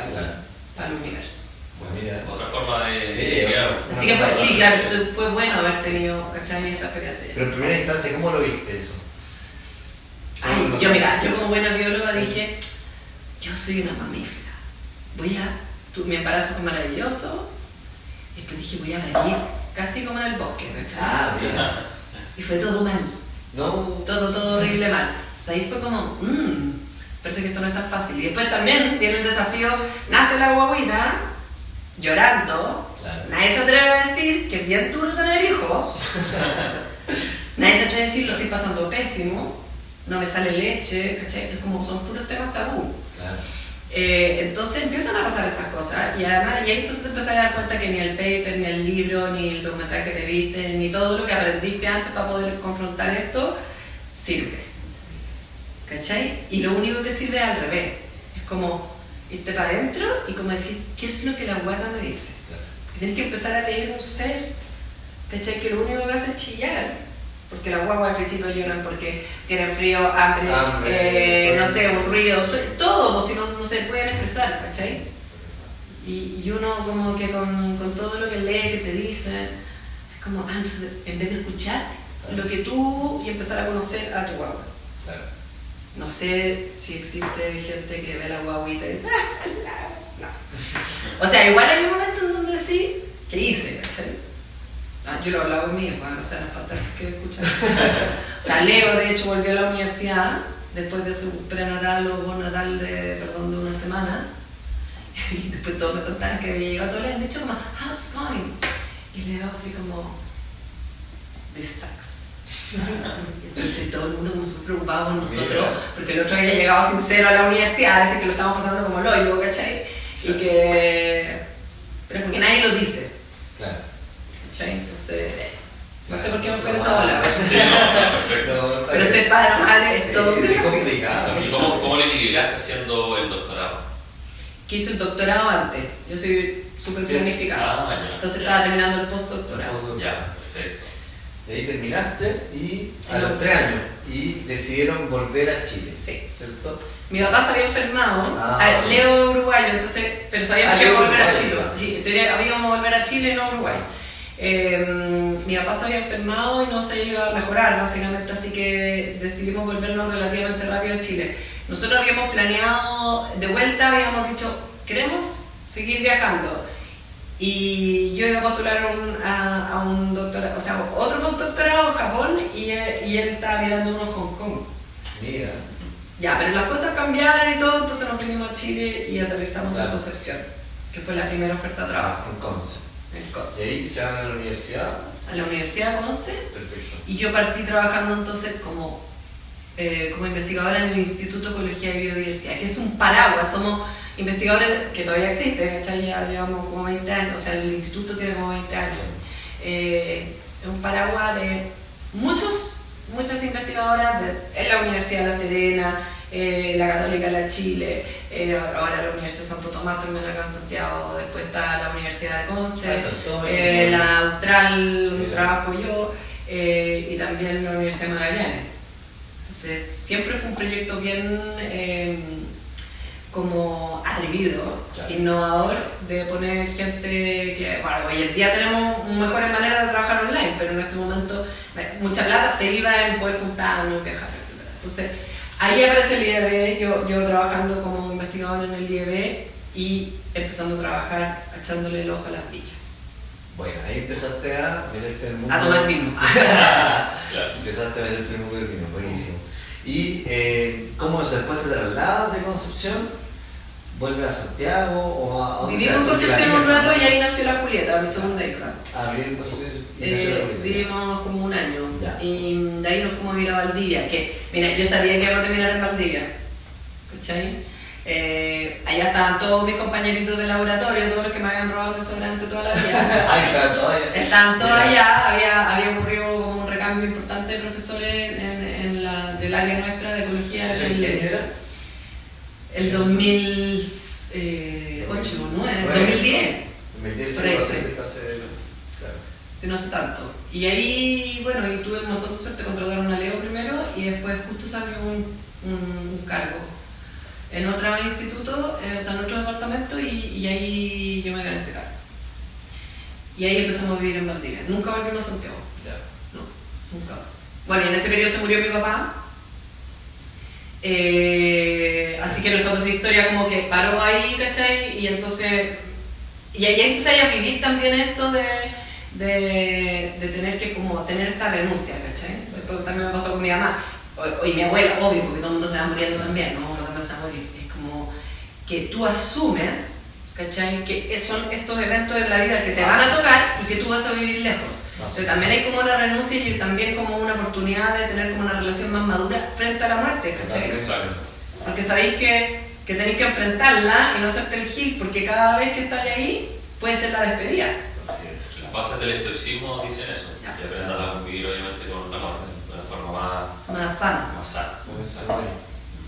para el universo. Bueno, mira, otra forma de así que fue bueno haber tenido, ¿cachai? Esa experiencia. Pero en primera instancia, ¿cómo lo viste eso? Ay, yo como buena bióloga dije, yo soy una mamífera, mi embarazo fue maravilloso, y después dije voy a parir, casi como en el bosque, ¿cachai? Y fue todo mal, todo horrible mal. O sea, ahí fue como, parece que esto no es tan fácil. Y después también viene el desafío, nace la guaguita, llorando, nadie se atreve a decir que es bien duro tener hijos, nadie se atreve a decir lo estoy pasando pésimo, no me sale leche, ¿cachai? Es como son puros temas tabú. Entonces empiezan a pasar esas cosas y además y ahí entonces te empiezas a dar cuenta que ni el paper, ni el libro, ni el documental que te viste, ni todo lo que aprendiste antes para poder confrontar esto sirve, ¿cachai? Y lo único que sirve es al revés, es como irte para adentro y como decir, ¿qué es lo que la guata me dice? Que tienes que empezar a leer un ser, ¿cachai? Que lo único que vas a chillar, porque las guaguas al principio lloran porque tienen frío, hambre, no sé, un ruido, todo, pues si no se pueden expresar, ¿cachai? Y uno como que con todo lo que lee, que te dice, es como, entonces en vez de escuchar, lo que tú y empezar a conocer a tu guagua. Claro. No sé si existe gente que ve la guaguita y dice, no. O sea, igual hay un momento en donde sí, que hice, ¿cachai? Yo lo hablaba conmigo, bueno, o sea, no es fantástico que escuchar. O sea, Leo, de hecho, volvió a la universidad después de su prenatal o postnatal de unas semanas. Y después todos me contaban que había llegado a Toledo. De hecho, como, how it's going? Y Leo así como, this sucks. Entonces todo el mundo como súper preocupado por nosotros, porque el otro había llegado sincero a la universidad, decir que lo estamos pasando como el hoyo, ¿cachai? Y que... Pero porque nadie lo dice. Claro. ¿Cachai? Entonces, eso. No sé por qué me fue esa bola. Sí, no, perfecto. Pero ser padre o madre es todo un desafío. Es complicado. ¿Cómo lo equilibraste haciendo el doctorado? Que hice el doctorado antes. Yo soy súper planificada. Entonces estaba terminando el postdoctorado. Ya, perfecto. Y ahí terminaste y a los 3 años y decidieron volver a Chile. Sí. ¿Cierto? Mi papá se había enfermado, Leo uruguayo, entonces, pero sabíamos que iba a volver a Chile. Sí, habíamos a volver a Chile, no a Uruguay. Mi papá se había enfermado y no se iba a mejorar, básicamente, así que decidimos volvernos relativamente rápido a Chile. Nosotros habíamos planeado, de vuelta habíamos dicho, queremos seguir viajando. Y yo iba a postular a un doctorado, o sea, otro postdoctorado en Japón y él estaba mirando uno en Hong Kong. Mira. Ya, pero las cosas cambiaron y todo, entonces nos vinimos a Chile y aterrizamos en Concepción, que fue la primera oferta de trabajo. En Conce. En Conce. Y ahí se van a la universidad. A la Universidad de Conce. Perfecto. Y yo partí trabajando entonces como investigadora en el Instituto de Ecología y Biodiversidad, que es un paraguas, somos investigadores que todavía existen, ¿cachai? Ya llevamos como 20 años, o sea, el instituto tiene como 20 años. Es un paraguas de muchas investigadoras en la Universidad de La Serena, la Católica de la Chile, ahora la Universidad de Santo Tomás también acá en Santiago, después está la Universidad de Conce, la Austral donde trabajo yo, y también la Universidad de Magallanes. Entonces siempre fue un proyecto bien como atrevido, innovador, de poner gente que, bueno, hoy en día tenemos mejores maneras de trabajar online, pero en este momento mucha plata se iba en poder juntarnos, viajar, etc. Entonces ahí aparece el IEB, yo trabajando como investigador en el IEB y empezando a trabajar echándole el ojo a las villas. Bueno, ahí empezaste a meterte en el mundo. A tomar vino. Empezaste a meterte en el mundo del vino, buenísimo. ¿Y cómo es después te trasladas de Concepción? ¿Vuelves a Santiago o a vivimos en Concepción un rato y ahí nació la Julieta, mi segunda hija. Vivimos como un año. Ya. Y de ahí nos fuimos a ir a Valdivia, que mira, yo sabía que iba a terminar en Valdivia, ¿cachai? Allá estaban todos mis compañeritos de laboratorio, todos los que me habían robado desodorante toda la vida. Ahí estaban todos allá. Estaban todos allá, había ocurrido como un recambio importante de profesores del área nuestra de ecología. ¿Eso en qué año era? El 2008 o 2009, 2010. 2010, por ahí, sí. Claro. Sí, no hace tanto. Y ahí, bueno, y tuve un montón de suerte, contrataron a Leo primero y después justo salió un cargo en otro instituto, o sea, en otro departamento y ahí yo me gané ese cargo. Y ahí empezamos a vivir en Valdivia. Nunca volvimos a Santiago. Ya. No, nunca. Bueno, y en ese periodo se murió mi papá. Así que en el fondo esa historia como que paró ahí, ¿cachai? Y entonces... Y ahí empecé a vivir también esto de tener que como tener esta renuncia, ¿cachai? Después también me pasó con mi mamá. Y mi abuela, obvio, porque todo el mundo se va muriendo también, ¿no? No se va a morir. Es como que tú asumes, ¿cachai? Que son estos eventos en la vida que te van a tocar y que tú vas a vivir lejos. Entonces también hay como una renuncia y también como una oportunidad de tener como una relación más madura frente a la muerte, ¿cachai? Exacto. Porque sabéis que tenéis que enfrentarla y no hacerte el gil, porque cada vez que estás ahí puede ser la despedida. Así es. Las bases del estoicismo dicen eso, que aprendan a convivir obviamente con la muerte de una forma más sana. Más sana.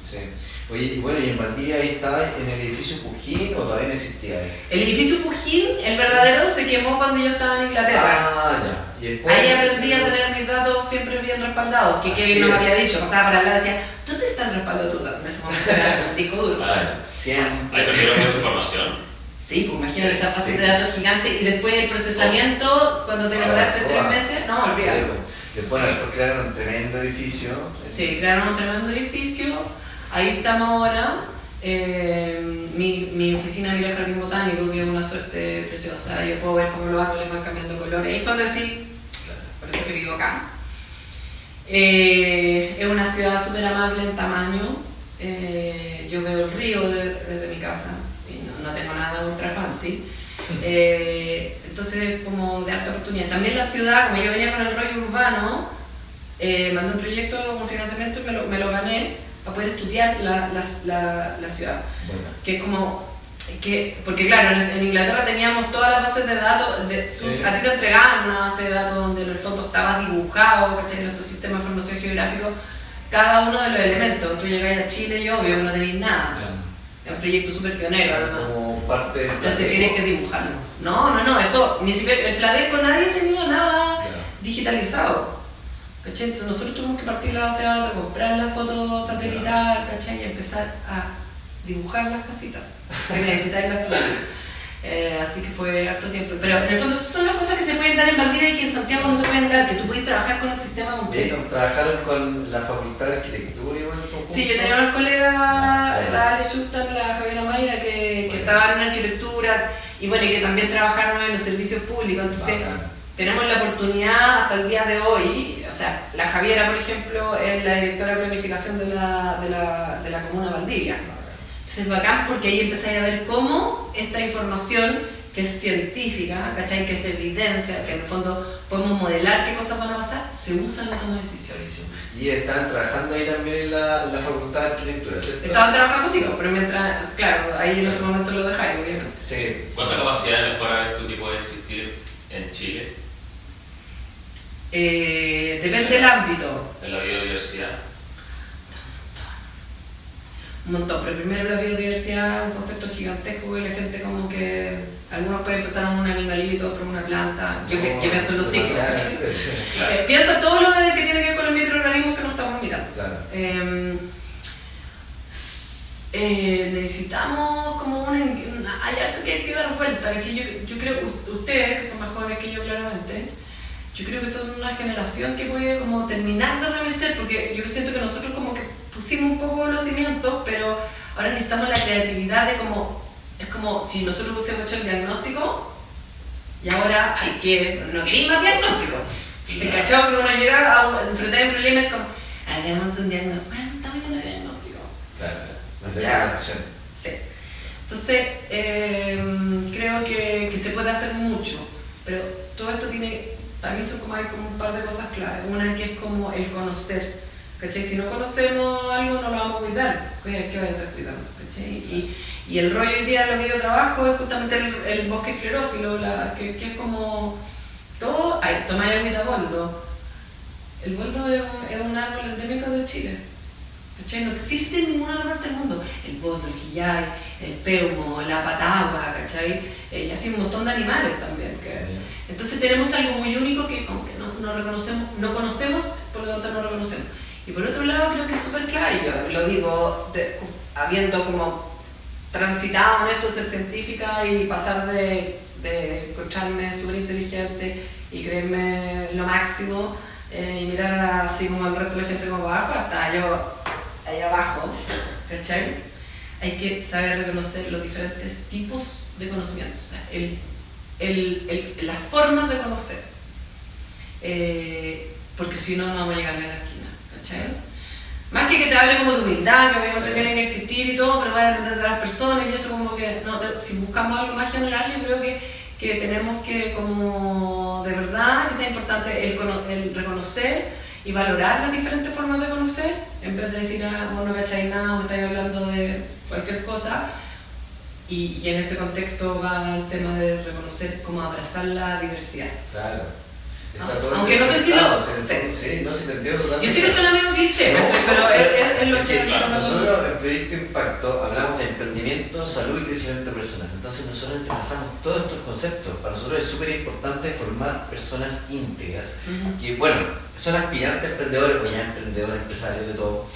Sí. Oye, y bueno, ¿y en Valdivia ahí estabas en el edificio Pujín o todavía no existía eso? El edificio Pujín, el verdadero, se quemó cuando yo estaba en Inglaterra. Ya. ¿Y después? Ahí aprendí a tener mis datos siempre bien respaldados, que Kevin no me había dicho, pasaba por al lado y decía, ¿dónde está el respaldo de tus datos? En ese momento era un disco duro. Siempre. Ahí perdieron mucha información. Sí, pues imagínate esta base de datos gigante y después el procesamiento, cuando te demoraste 3 meses, no, olvídalo. Después crearon un tremendo edificio. Sí, crearon un tremendo edificio. Ahí estamos ahora. Mi oficina mira el jardín botánico, que es una suerte preciosa. Yo puedo ver cómo los árboles van cambiando colores. Y cuando sí, por eso que vivo acá. Es una ciudad súper amable en tamaño. Yo veo el río desde mi casa y no tengo nada ultra fancy. Entonces, como de alta oportunidad. También la ciudad, como yo venía con el rollo urbano, mandé un proyecto, un financiamiento y me lo gané para poder estudiar la ciudad. Bueno. Que es como. Porque claro, en Inglaterra teníamos todas las bases de datos, sí. A ti te entregaban una base de datos donde en el fondo estaba dibujado, ¿cachai? En nuestro sistema de información geográfico, cada uno de los elementos. Tú llegas a Chile y obvio no tenéis nada. Claro. Es un proyecto súper pionero además. Como parte de entonces tienes que dibujarlo. No, esto, ni siquiera el Pladeco nadie tenía nada claro. digitalizado. ¿Cachai? Entonces nosotros tuvimos que partir la base de datos, comprar la foto satelital, ¿cachai? Y empezar a dibujar las casitas que necesitáis las tuyas. Así que fue harto tiempo. Pero en el fondo son las cosas que se pueden dar en Valdivia y que en Santiago no se pueden dar, que tú puedes trabajar con el sistema completo. ¿Trabajaron con la Facultad de Arquitectura igual? Sí, yo tenía unas colegas, la Ale Schuftan, la Javiera Mayra, que estaban en arquitectura y bueno, y que también trabajaron en los servicios públicos. Entonces tenemos la oportunidad hasta el día de hoy, o sea, la Javiera, por ejemplo, es la directora de planificación de la comuna Valdivia. Entonces es bacán porque ahí empezáis a ver cómo esta información que es científica, ¿cachai? Que es evidencia, que en el fondo podemos modelar qué cosas van a pasar, se usa en la toma de decisiones. Y estaban trabajando ahí también en la Facultad de Arquitectura, ¿cierto? Estaban trabajando, sí, pero mientras, claro, ahí en ese momento lo dejáis, obviamente. Sí. ¿Cuánta capacidad de mejora ves tú que puede existir en Chile? Depende del ámbito. En la biodiversidad. Un montón, pero primero la biodiversidad es un concepto gigantesco y la gente como que algunos pueden empezar en un animalito, otros en una planta. Yo pienso en los ciclos. Claro. Piensa todo lo que tiene que ver con los microorganismos que no estamos mirando. Claro. Necesitamos como hay harto que hay que dar vuelta. Yo creo que ustedes, que son más jóvenes que yo claramente, yo creo que son una generación que puede como terminar de remecer, porque yo siento que nosotros como que pusimos un poco los cimientos, pero ahora necesitamos la creatividad de es como si nosotros hubiésemos hecho el diagnóstico y ahora no queréis más diagnóstico. El cachado que uno llega a enfrentar un problema es como, hagamos un diagnóstico. Bueno, estamos en el diagnóstico. Claro, sí. Entonces, creo que se puede hacer mucho, pero todo esto para mí hay como un par de cosas clave. Una que es como el conocer. ¿Cachai? Si no conocemos algo no lo vamos a cuidar. ¿Qué vaya a estar cuidando? ¿Cachai? Y el rollo hoy día, lo que yo trabajo es justamente el bosque esclerófilo, que es como todo. Tomáis agüita boldo. El boldo es un árbol endémico de Chile. ¿Cachai? No existe en ninguna otra parte del mundo. El boldo, el quillay, el peumo, la patagua, ¿cachai? Y así un montón de animales también. Entonces tenemos algo muy único que como que no conocemos, por lo tanto no reconocemos. Y por otro lado creo que es súper clave, yo lo digo habiendo como transitado en esto, ser científica y pasar de encontrarme súper inteligente y creerme lo máximo y mirar así como el resto de la gente como abajo hasta yo ahí abajo, ¿cachai? Hay que saber reconocer los diferentes tipos de conocimiento, o sea, las formas de conocer, porque si no vamos a llegar a la esquina, ¿cachai? Más que te hable como de humildad, que obviamente tiene que existir y todo, pero va a depender de las personas y eso como que, si buscamos algo más general, yo creo que tenemos que como de verdad que sea importante el reconocer y valorar las diferentes formas de conocer, en vez de decir, vos no cacháis nada, me estáis hablando de cualquier cosa. Y en ese contexto va el tema de reconocer, como abrazar la diversidad. Claro. Aunque no me sirva. Sí, no se te entiendo totalmente. Yo sé que suena medio cliché, pero es lo que claro, nosotros en Proyecto Impacto hablamos de emprendimiento, salud y crecimiento personal. Entonces nosotros entrelazamos todos estos conceptos. Para nosotros es súper importante formar personas íntegras, que bueno, son aspirantes emprendedores o ya emprendedores, empresarios de todo,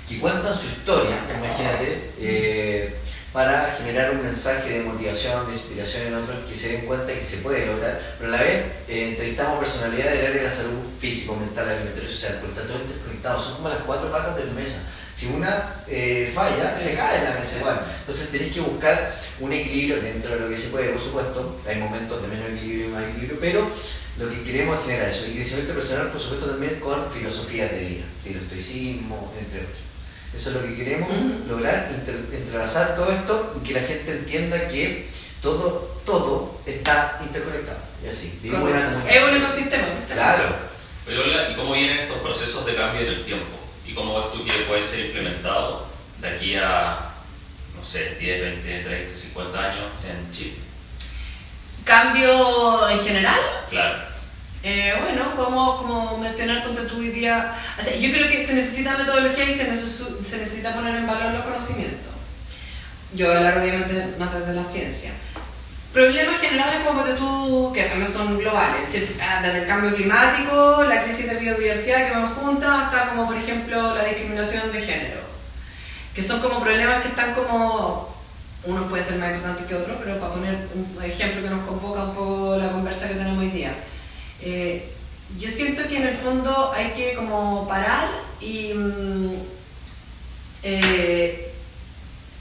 que cuentan su historia, imagínate, para generar un mensaje de motivación, de inspiración en otros que se den cuenta que se puede lograr, pero a la vez entrevistamos personalidades del área de la salud físico, mental, alimentaria y social, porque está todo interconectado, son como las 4 patas de tu mesa. Si una falla, se cae la mesa igual. Entonces tenés que buscar un equilibrio dentro de lo que se puede, por supuesto. Hay momentos de menos equilibrio y más equilibrio, pero lo que queremos es generar eso. Y crecimiento personal, por supuesto, también con filosofías de vida, el estoicismo, entre otros. Eso es lo que queremos lograr, entrelazar todo esto y que la gente entienda que todo está interconectado. Y así, vivimos en una comunidad. Es un ecosistema. Claro. Pero, ¿y cómo vienen estos procesos de cambio en el tiempo? ¿Y cómo ves tú que puede ser implementado de aquí a, no sé, 10, 20, 30, 50 años en Chile? ¿Cambio en general? Claro. Bueno, podemos como mencionar con tu idea. O sea, yo creo que se necesita metodología y se necesita poner en valor los conocimientos. Yo voy a hablar obviamente más desde la ciencia. Problemas generales como tú, que también son globales, ¿cierto? Desde el cambio climático, la crisis de biodiversidad que van juntas, hasta como por ejemplo la discriminación de género, que son como problemas que están como, unos pueden ser más importantes que otros, pero para poner un ejemplo que nos convoca un poco la conversa que tenemos hoy día. Yo siento que en el fondo hay que como parar y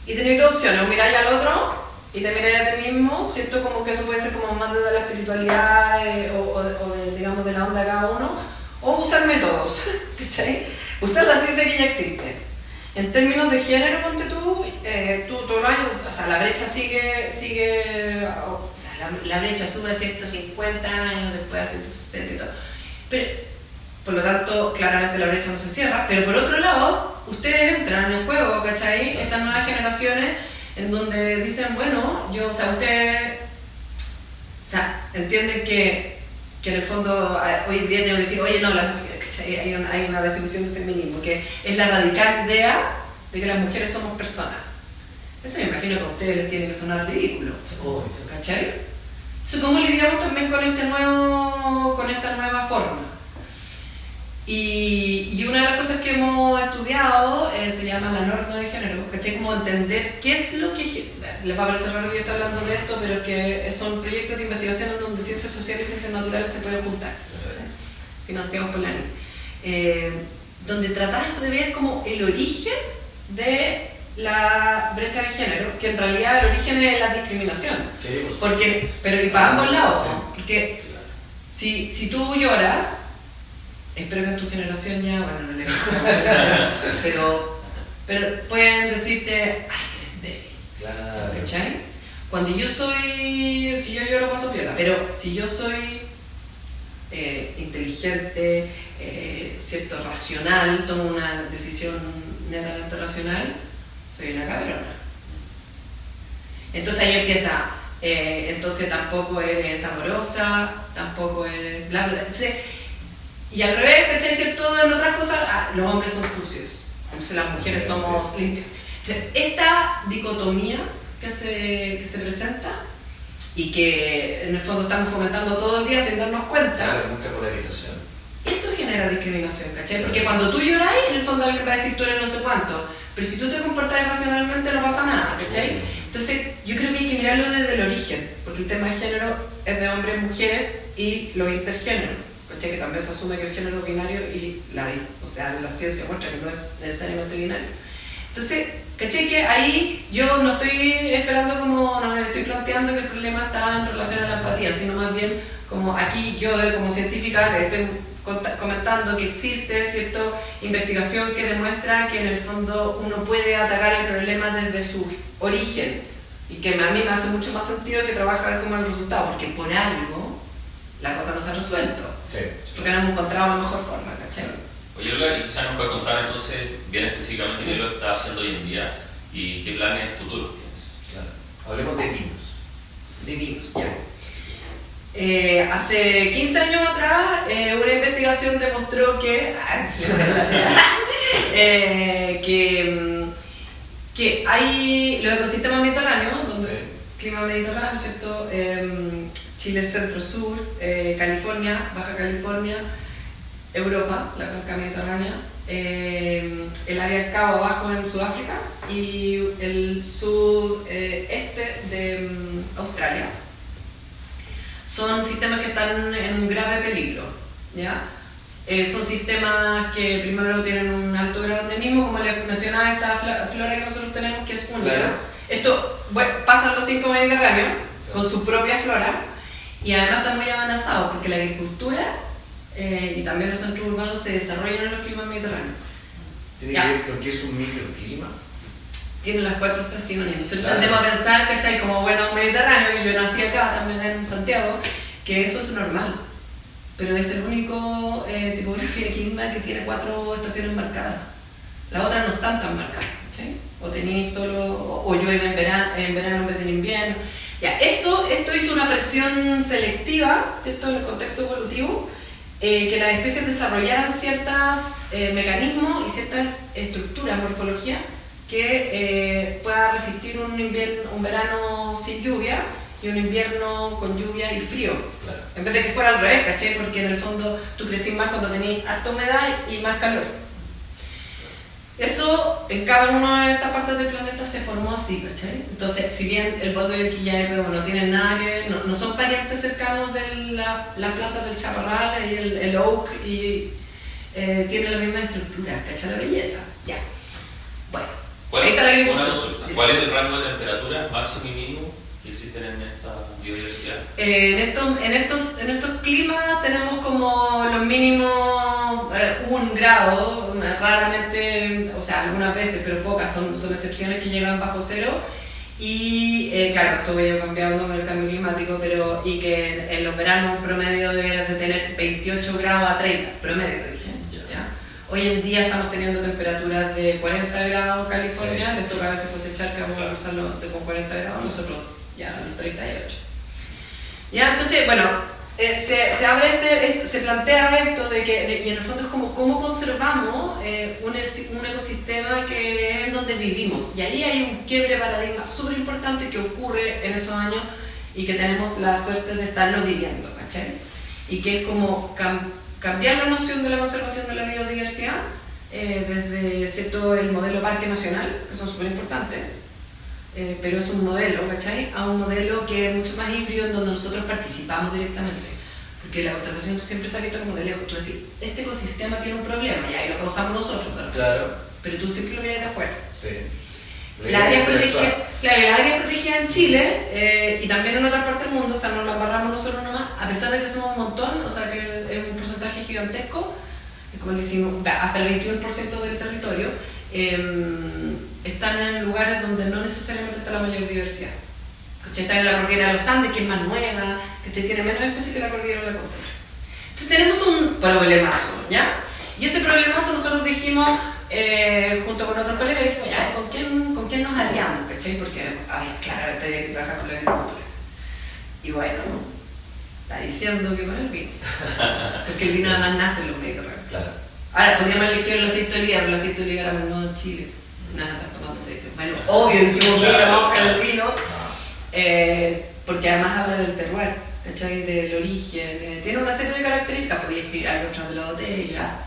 tener dos opciones, o mirar al otro y te miras a ti mismo, ¿cierto? Como que eso puede ser como más desde la espiritualidad o de, digamos, de la onda de cada uno, o usar métodos, ¿cachai? Usar la ciencia que ya existe. En términos de género, ponte tú todos los años, o sea, la brecha sigue, o sea, la brecha sube a 150 años, después a 160 y todo. Pero, por lo tanto, claramente la brecha no se cierra, pero por otro lado, ustedes entran en el juego, ¿cachai? Estas nuevas generaciones en donde dicen, bueno, ustedes, entienden que en el fondo hoy en día tengo que decir, oye, no, las mujeres, ¿cachai? Hay una definición de feminismo, que es la radical idea de que las mujeres somos personas. Eso me imagino que a ustedes les tiene que sonar ridículo, ¿cachai? Entonces, ¿cómo lidiamos también con esta nueva forma? Y una de las cosas que hemos estudiado se llama la norma de género, ¿cachai? Como entender qué es lo que... Les va a parecer raro que yo esté hablando de esto, pero que son proyectos de investigación en donde ciencias sociales y ciencias naturales se pueden juntar, ¿cachai? Financiados por la ANI. Donde tratamos de ver como el origen de la brecha de género, que en realidad el origen es la discriminación. Sí, pero y para ambos lados, sí. porque si tú lloras, espero que en tu generación ya, bueno, no le pero pueden decirte, ay, que eres débil. Claro. ¿Cachai? Cuando si yo lloro paso piola, pero si yo soy inteligente, cierto, racional, tomo una decisión netamente racional, soy una cabrona. Entonces ahí empieza, entonces tampoco eres amorosa, tampoco eres bla bla. Entonces, y al revés, ¿cachai? ¿Cierto? En otras cosas, los hombres son sucios, entonces las mujeres somos limpias. Entonces, esta dicotomía que se presenta y que en el fondo estamos fomentando todo el día sin darnos cuenta. Claro, mucha polarización. Eso genera discriminación, ¿cachai? Porque cuando tú lloras, en el fondo alguien va a decir tú eres no sé cuánto, pero si tú te comportas racionalmente no pasa nada, ¿cachai? Entonces yo creo que hay que mirarlo desde el origen, porque el tema de género es de hombres, mujeres y los intergéneros, ¿cachai? Que también se asume que el género es binario y la ciencia muestra que no es necesariamente binario. Entonces, ¿cachai? Que ahí yo no estoy esperando no estoy planteando que el problema está en relación a la empatía, sino más bien como aquí yo como científica le estoy comentando que existe cierta investigación que demuestra que en el fondo uno puede atacar el problema desde su origen y que a mí me hace mucho más sentido que trabajar como el resultado, porque por algo la cosa no se ha resuelto, sí, porque no hemos encontrado la mejor forma, ¿cachai? Oye, Olga, quizás nos puede contar entonces bien específicamente qué es lo que estás haciendo hoy en día y qué planes futuros tienes. Claro. Hablemos de vinos. De vinos, ya. Hace 15 años atrás una investigación demostró que hay los ecosistemas mediterráneos, donde clima mediterráneo, ¿cierto? Chile centro-sur, California, Baja California, Europa, la cuenca mediterránea, el área del Cabo abajo en Sudáfrica y el sudeste de Australia. Son sistemas que están en un grave peligro, ¿ya? Son sistemas que primero tienen un alto grado de endemismo, como les mencionaba, esta flora que nosotros tenemos, que es única. Claro. Esto pasa en los 5 mediterráneos, con su propia flora, y además está muy amenazado porque la agricultura y también los centros urbanos se desarrollan en los climas mediterráneos. ¿Tiene que ver con qué es un microclima? Tienen las 4 estaciones. Nosotros Claro. tendemos a pensar, ¿cachai? Como buenos mediterráneos, y yo nací acá también en Santiago, que eso es normal. Pero es el único tipografía de clima que tiene 4 estaciones marcadas. Las otras no están tan marcadas, ¿cachai? O tenéis solo, o llueve en verano en vez de en invierno. Ya, esto hizo una presión selectiva, ¿cierto? En el contexto evolutivo, que las especies desarrollaran ciertos mecanismos y ciertas estructuras, morfología, que pueda resistir un verano sin lluvia y un invierno con lluvia y frío. Claro. En vez de que fuera al revés, ¿cachai? Porque en el fondo tú crecís más cuando tenés harta humedad y más calor. Eso en cada una de estas partes del planeta se formó así, ¿cachai? Entonces, si bien el boldo y el quillarro no tienen nada que... No son parientes cercanos de las plantas del chaparral y el oak, y tienen la misma estructura, ¿cachai? La belleza, ya. Bueno, ahí está la Una agricultura. consulta. ¿Cuál es el rango de temperatura máximo y mínimo que existen en esta biodiversidad? En estos climas tenemos como los mínimos 1 grado, raramente, o sea, algunas veces, pero pocas, son excepciones que llegan bajo 0. Y claro, esto va cambiando con el cambio climático, pero y que en los veranos un promedio debe de tener 28 grados a 30, promedio dije. ¿Ya? Hoy en día estamos teniendo temperaturas de 40 grados en California, les toca a veces cosechar que vamos a almorzarlo con 40 grados, nosotros ya a los 38. Ya, entonces, bueno, se abre se plantea esto de que, y en el fondo es como cómo conservamos un ecosistema que es en donde vivimos. Y ahí hay un quiebre de paradigma súper importante que ocurre en esos años y que tenemos la suerte de estarlo viviendo, ¿cachai? Y que es como cambiar la noción de la conservación de la biodiversidad desde, ¿cierto?, el modelo Parque Nacional, que son súper importantes. Pero es un modelo, ¿cachai? A un modelo que es mucho más híbrido, en donde nosotros participamos directamente. Porque la conservación siempre se ha visto como de lejos. Tú decís, este ecosistema tiene un problema, y ahí lo causamos nosotros, ¿verdad? Claro. Pero tú siempre lo miras de afuera. Sí. La área protegida en Chile y también en otras partes del mundo, o sea, nos la embarramos nosotros nomás, a pesar de que somos un montón, o sea, que es un porcentaje gigantesco, como decimos, hasta el 21% del territorio. Están en lugares donde no necesariamente está la mayor diversidad. Están en la cordillera de los Andes, que es más nueva, que tiene menos especies que la cordillera de la costa. Entonces tenemos un problemazo, ¿ya? Y ese problemazo nosotros dijimos, junto con otros colegas, dijimos, ya, ¿con quién nos aliamos? ¿Cachai? Porque, claramente había que trabajar con la agricultura. Y bueno, está diciendo que con el vino. Porque el vino además nace en los Mediterráneos. Claro. Ahora, podríamos elegir el aceite de oliva, pero el aceite de oliva era muy nuevo en Chile. Nada, están tomando aceite. Bueno, obvio, dijimos, mira, vamos con el vino. Porque además habla del terroir, ¿cachai? Del origen. Tiene una serie de características. Podía escribir algo atrás de la botella.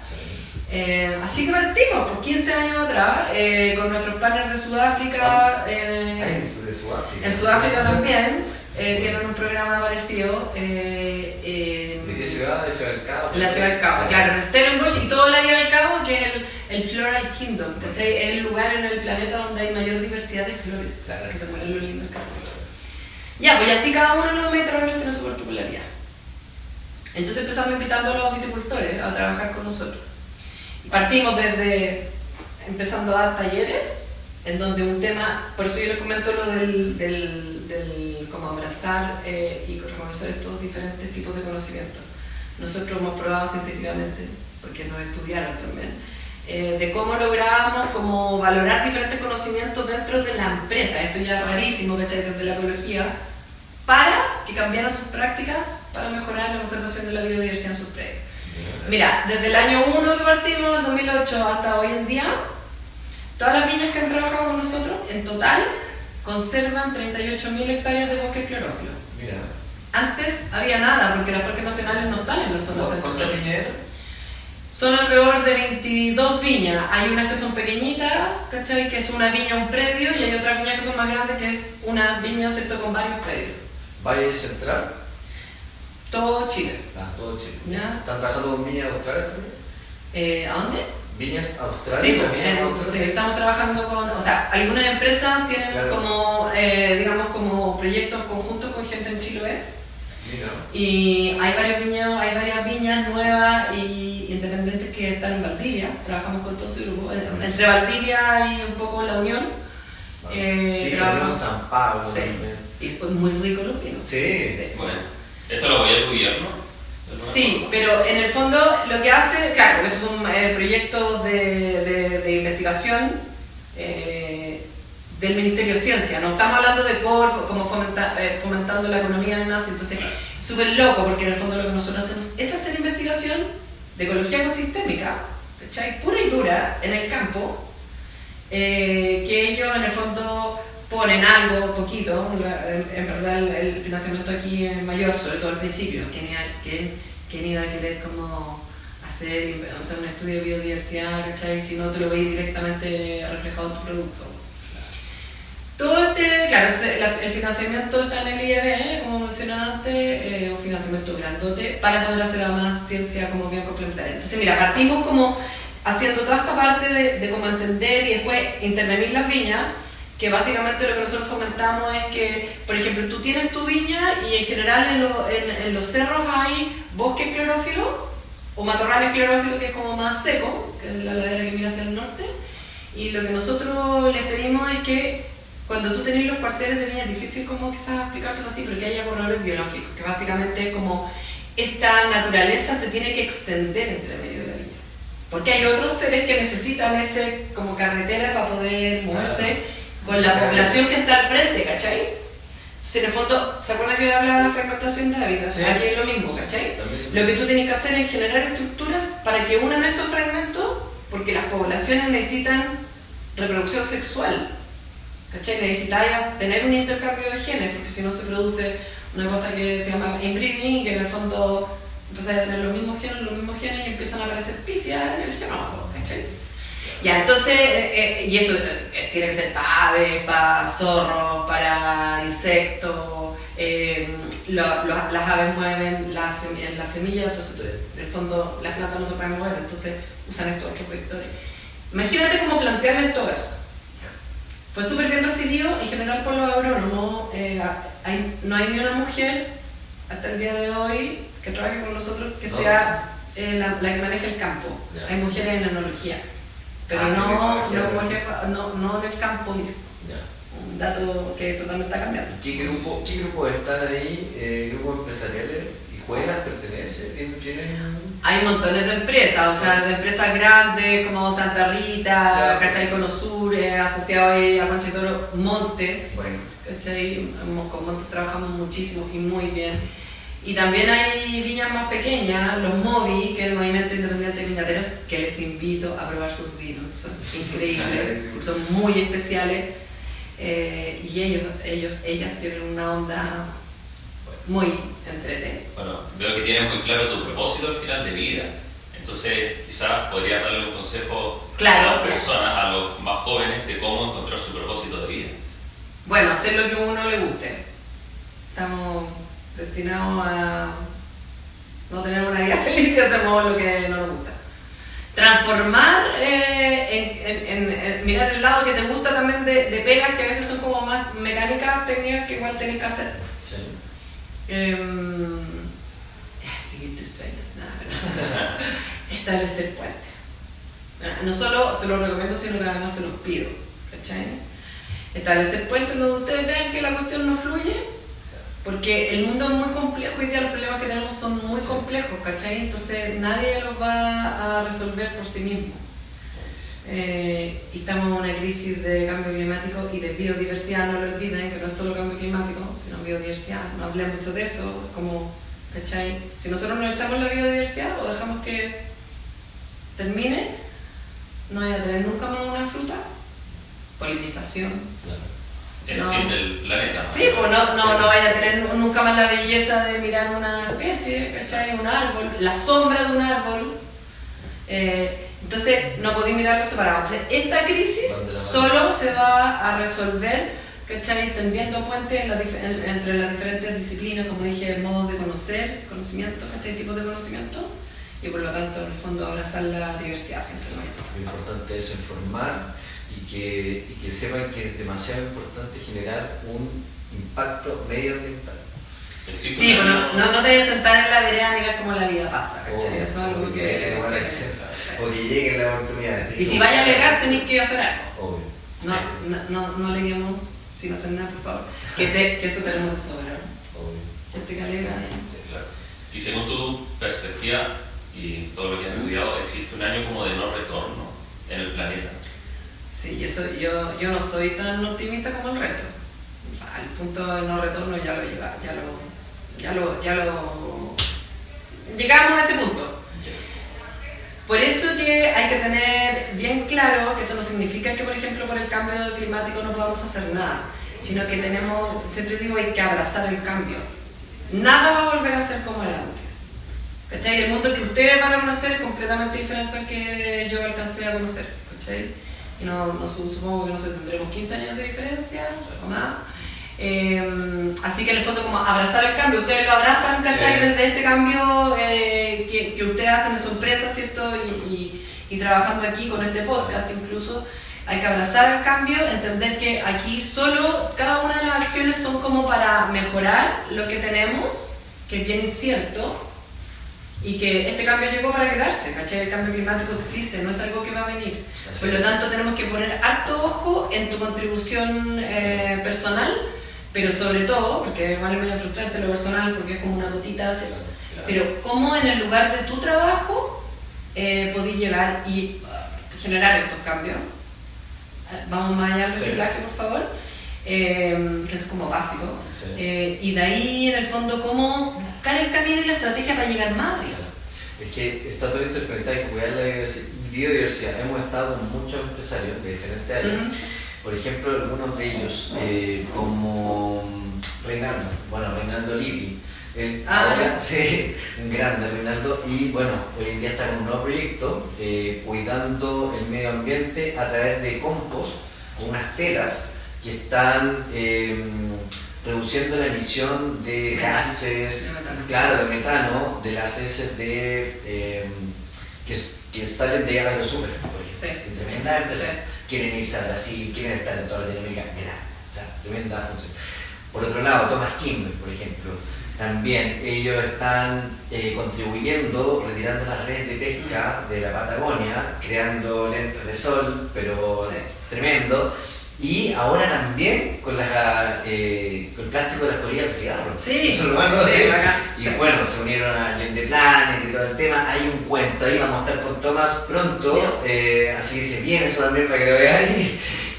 Así que partimos, por 15 años atrás, con nuestros partners de Sudáfrica. De Sudáfrica. En Sudáfrica también. Tienen un programa parecido. ¿De qué ciudad? ¿De Ciudad del Cabo? La Ciudad del Cabo, claro, en Stellenbosch y todo el área del Cabo, que es el Floral Kingdom, ¿cachai? Es el lugar en el planeta donde hay mayor diversidad de flores, Claro. que se mueren los lindos casos. Ya, pues así cada uno de los mediterráneos tiene su particularidad. Entonces empezamos invitando a los viticultores a trabajar con nosotros. Y partimos desde empezando a dar talleres, en donde un tema, por eso yo les comento lo del cómo abrazar y reconocer estos diferentes tipos de conocimientos. Nosotros hemos probado científicamente, porque nos estudiaron también, de cómo lográbamos como valorar diferentes conocimientos dentro de la empresa. Esto ya es rarísimo, ¿cachai? Desde la ecología, para que cambiaran sus prácticas para mejorar la conservación de la biodiversidad en sus predios. Mira, desde el año 1 que partimos, el 2008, hasta hoy en día, todas las viñas que han trabajado con nosotros, en total, conservan 38.000 hectáreas de bosque clorófilo. Mira. Antes había nada, porque los parques nacionales no están en la zona centro. ¿Cuántos viñedos? Son alrededor de 22 viñas. Hay unas que son pequeñitas, ¿cachai? Que es una viña, un predio, y hay otras viñas que son más grandes, que es una viña, ¿cierto? Con varios predios. Valle Central. Todo Chile. Todo Chile. ¿Ya? ¿Están trabajando con viñas australes también? ¿A dónde? ¿Viñas australes? Sí, ¿Viñas estamos trabajando con, o sea, algunas empresas tienen claro. como, digamos, como proyectos conjuntos con gente en Chiloé. Mira. Y hay varias viñas nuevas y independientes que están en Valdivia. Trabajamos con todo ese grupo. Entre Valdivia y un poco La Unión. Sí, trabajamos San Pablo. Sí. Y muy ricos los vinos. Sí. Bueno, ¿esto lo apoya el gobierno? Sí, pero en el fondo lo que hace, claro, porque estos son proyectos de investigación del Ministerio de Ciencia, no estamos hablando de COR como fomentando la economía en nada, entonces súper loco, porque en el fondo lo que nosotros hacemos es hacer investigación de ecología ecosistémica, ¿cachai? Pura y dura en el campo, que ellos en el fondo ponen algo, poquito, en verdad el financiamiento aquí es mayor, sobre todo al principio. ¿Quién iba a querer como hacer un estudio de biodiversidad, ¿cachai? Si no te lo veis directamente reflejado en tu producto. Todo claro, entonces el financiamiento está en el IEB, como mencionaba antes, un financiamiento grandote, para poder hacer además ciencia como bien complementaria. Entonces mira, partimos como haciendo toda esta parte de cómo entender y después intervenir las viñas, que básicamente lo que nosotros fomentamos es que, por ejemplo, tú tienes tu viña y en general en los cerros hay bosques clorófilo o matorrales clorófilo, que es como más seco, que es la ladera que mira hacia el norte, y lo que nosotros les pedimos es que cuando tú tenés los cuarteles de viña, es difícil como quizás explicárselo así, pero que haya corredores biológicos, que básicamente es como esta naturaleza se tiene que extender entre medio de la viña, porque hay otros seres que necesitan ese como carretera para poder moverse con la población que está al frente, ¿cachai? Entonces, en el fondo, ¿se acuerdan que hablaba de la fragmentación de hábitat? Sí. Aquí es lo mismo, ¿cachai? Lo que tú tienes que hacer es generar estructuras para que unan estos fragmentos, porque las poblaciones necesitan reproducción sexual, ¿cachai? Necesitas tener un intercambio de genes, porque si no se produce una cosa que se llama inbreeding, que en el fondo empiezan a tener los mismos genes y empiezan a aparecer pifias en el genoma, ¿cachai? Ya, entonces, y eso tiene que ser para aves, para zorros, para insectos, las aves mueven la semilla, entonces en el fondo las plantas no se pueden mover, entonces usan estos otros vectores. Imagínate cómo plantearles todo eso. Fue súper bien recibido en general por los agrónomos, no hay ni una mujer hasta el día de hoy que trabaje con nosotros que sea la que maneje el campo. Yeah. Hay mujeres en enología. Pero no como jefa, no en el campo mismo. Yeah. Un dato que totalmente está cambiando. ¿Qué grupo están ahí? ¿Grupos empresariales? ¿Y juegan? ¿Pertenece? ¿Tienen? Hay montones de empresas, o sea, de empresas grandes como Santa Rita, ¿cachai? Conosur, asociado ahí a Concha y Toro, Montes, bueno. ¿Cachai? Con Montes trabajamos muchísimo y muy bien. Y también hay viñas más pequeñas, los MOVI, que es el Movimiento Independiente de Viñateros, que les invito a probar sus vinos, son increíbles, son muy especiales, y ellas tienen una onda muy entretenida. Bueno, veo que tienes muy claro tu propósito al final de vida, entonces quizás podrías darle un consejo a las personas, a los más jóvenes, de cómo encontrar su propósito de vida. Bueno, hacer lo que a uno le guste. Estamos destinados a no tener una vida feliz si hacemos lo que no nos gusta. Transformar, mirar el lado que te gusta también de pegas que a veces son como más mecánicas, técnicas que igual tenés que hacer. Sí. Seguir tus sueños, nada, pero establecer puentes. No solo se los recomiendo, sino que además se los pido, ¿cachai? Establecer puentes donde ustedes vean que la cuestión no fluye. Porque el mundo es muy complejo, hoy día los problemas que tenemos son muy complejos, ¿cachai? Entonces nadie los va a resolver por sí mismo. Y estamos en una crisis de cambio climático y de biodiversidad, no lo olviden, que no es solo cambio climático, sino biodiversidad. No hablé mucho de eso, como, ¿cachai? Si nosotros nos echamos la biodiversidad o dejamos que termine, no voy a tener nunca más una fruta, polinización. Claro. El fin del planeta. Sí, pues no vaya a tener nunca más la belleza de mirar una especie, ¿cachai? Un árbol, la sombra de un árbol, Entonces no podéis mirarlo separado. Entonces, esta crisis solo se va a resolver, ¿cachai? Tendiendo puentes entre las diferentes disciplinas, como dije, modos de conocer, conocimiento, ¿cachai? Tipos de conocimiento, y por lo tanto, en el fondo, abrazar la diversidad siempre. Lo importante es informar y que sepan que es demasiado importante generar un impacto medioambiental. Sí, bueno, no te debes sentar en la vereda a mirar cómo la vida pasa, ¿cachai? Eso es algo que o que llegue la oportunidad. Y si vaya a alegar, tenéis que hacer algo. Obvio. No aleguemos sin hacer nada, por favor. Que eso tenemos de sobra. Obvio. Gente que alega. Sí, claro. Y según tu perspectiva y todo lo que has estudiado, existe un año como de no retorno en el planeta. Sí, yo no soy tan optimista como el resto. O sea, el punto de no retorno ya lo llegamos a ese punto. Por eso que hay que tener bien claro que eso no significa que, por ejemplo, por el cambio climático no podamos hacer nada, sino que siempre digo, hay que abrazar el cambio. Nada va a volver a ser como era antes. ¿Cachai? El mundo que ustedes van a conocer es completamente diferente al que yo alcancé a conocer. ¿Cachai? Y supongo que tendremos 15 años de diferencia o más. Así que en el fondo, como abrazar el cambio, ustedes lo abrazan, ¿cachai? Sí. Desde este cambio que ustedes hacen en su empresa, ¿cierto? Y trabajando aquí con este podcast, incluso hay que abrazar el cambio, entender que aquí solo cada una de las acciones son como para mejorar lo que tenemos, que es bien incierto, y que este cambio llegó para quedarse, ¿cachai? El cambio climático existe, no es algo que va a venir. Por lo tanto, tenemos que poner harto ojo en tu contribución personal, pero sobre todo, porque igual es medio frustrante lo personal, porque es como una gotita, claro. Pero cómo en el lugar de tu trabajo podés llegar y generar estos cambios. Vamos más allá del reciclaje, por favor, que eso es como básico. Sí. Y de ahí, en el fondo, cómo buscar el camino y la estrategia para llegar más arriba. Es que está todo interpretado y cuidar la biodiversidad. Hemos estado con muchos empresarios de diferentes áreas. Por ejemplo, algunos de ellos, como Reinaldo Lippi, sí, un grande Reinaldo, y bueno, hoy en día está con un nuevo proyecto, cuidando el medio ambiente a través de compost, con unas telas que están reduciendo la emisión de gases, de metano, de las heces que salen de Agrosuper, por ejemplo. Sí. Tremenda empresa. Sí. Quieren irse a Brasil, quieren estar en toda Latinoamérica, o sea, tremenda función. Por otro lado, Thomas Kimber, por ejemplo, también ellos están contribuyendo, retirando las redes de pesca de la Patagonia, creando lentes de sol, pero tremendo. Y ahora también con el plástico de las colillas de cigarro. Sí. Eso lo van a hacer. Y bueno, se unieron a Join the Planet y todo el tema. Hay un cuento ahí, vamos a estar con Tomás pronto. Así que se viene eso también para que lo vean.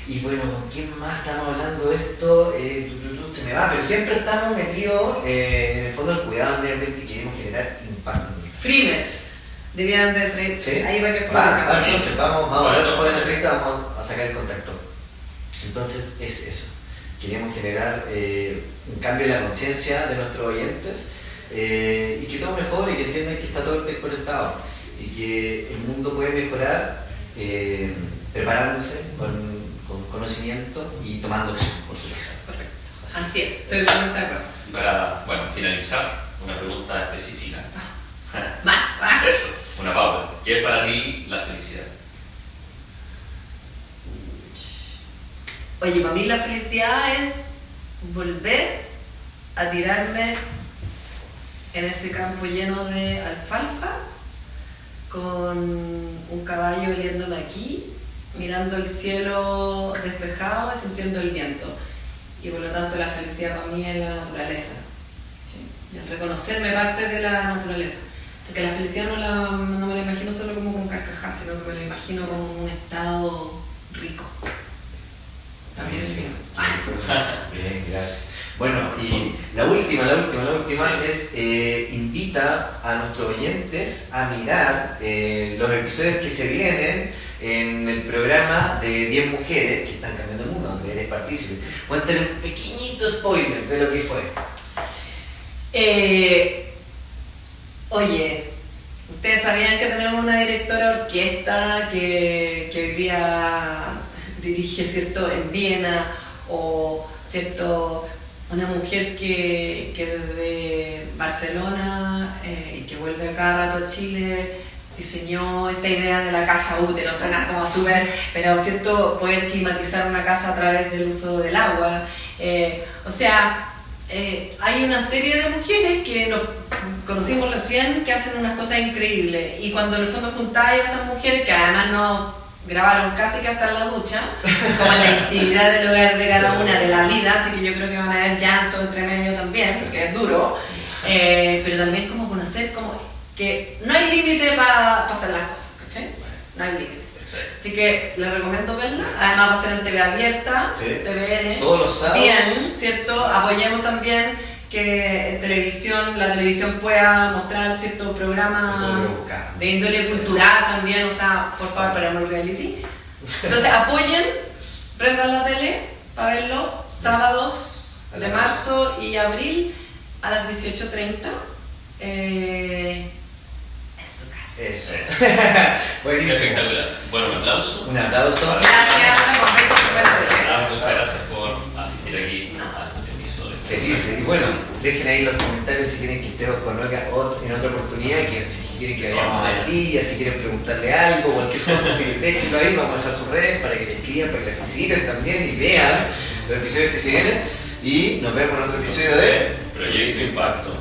Y bueno, ¿con quién más estamos hablando de esto? Se me va, pero siempre estamos metidos en el fondo del cuidado del medio ambiente y queremos generar impacto. Freenet. Debieran de ¿Sí? Ahí va que poner. Entonces vamos a ver después de la entrevista, vamos a sacar el contacto. Entonces es eso, queremos generar un cambio en la conciencia de nuestros oyentes y que todo mejore y que entiendan que está todo interconectado y que el mundo puede mejorar preparándose con conocimiento y tomando acción, por supuesto. Correcto. Así es, estoy totalmente de acuerdo. Y para finalizar, una pregunta específica. Más. Eso, una pausa. ¿Qué es para ti la felicidad? Oye, para mí la felicidad es volver a tirarme en ese campo lleno de alfalfa, con un caballo oliéndome aquí, mirando el cielo despejado y sintiendo el viento. Y por lo tanto la felicidad para mí es la naturaleza. ¿Sí? El reconocerme parte de la naturaleza. Porque la felicidad no me la imagino solo como con carcajadas, sino que me la imagino como un estado rico. También sí. Bien, gracias. Bueno, y la última es invita a nuestros oyentes a mirar los episodios que se vienen en el programa de 10 mujeres que están cambiando el mundo, donde eres partícipe. Cuéntale un pequeñito spoiler de lo que fue. Oye, Ustedes sabían que tenemos una directora de orquesta que hoy día dirige, ¿cierto?, en Viena, o, ¿cierto?, una mujer que desde Barcelona y que vuelve a cada rato a Chile diseñó esta idea de la casa útero, suena como súper, pero ¿cierto?, poder climatizar una casa a través del uso del agua. O sea, hay una serie de mujeres que nos conocimos recién que hacen unas cosas increíbles, y cuando en el fondo juntáis a esas mujeres que además nos grabaron casi que hasta en la ducha, como en la intimidad del hogar de cada una de la vida, así que yo creo que van a haber llanto entre medio también, porque es duro, pero también como conocer como que no hay límite para hacer las cosas, ¿cachai? No hay límite. Sí. Así que les recomiendo verla, además va a ser en TV abierta, Sí. TVN. Todos los sábados. Bien, ¿cierto? Apoyemos también que en televisión, la televisión pueda mostrar ciertos programas Eso lo voy a buscar. de índole cultural también, o sea, por favor, para el reality. Entonces apoyen, prendan la tele para verlo, sábados de marzo y abril a las 18:30 en su casa. Eso. Buenísimo. Espectacular. Bueno, un aplauso. Un aplauso. Gracias, una conversa. Muchas gracias por asistir aquí al episodio. Felices. Y bueno, dejen ahí en los comentarios si quieren que estemos con Olga en otra oportunidad, que si quieren que vayamos a día, si quieren preguntarle algo, cualquier cosa, si déjenlo ahí, vamos a dejar sus redes para que le escriban, para que la feliciten también y vean los episodios que se vienen. Y nos vemos en otro episodio de Proyecto Impacto.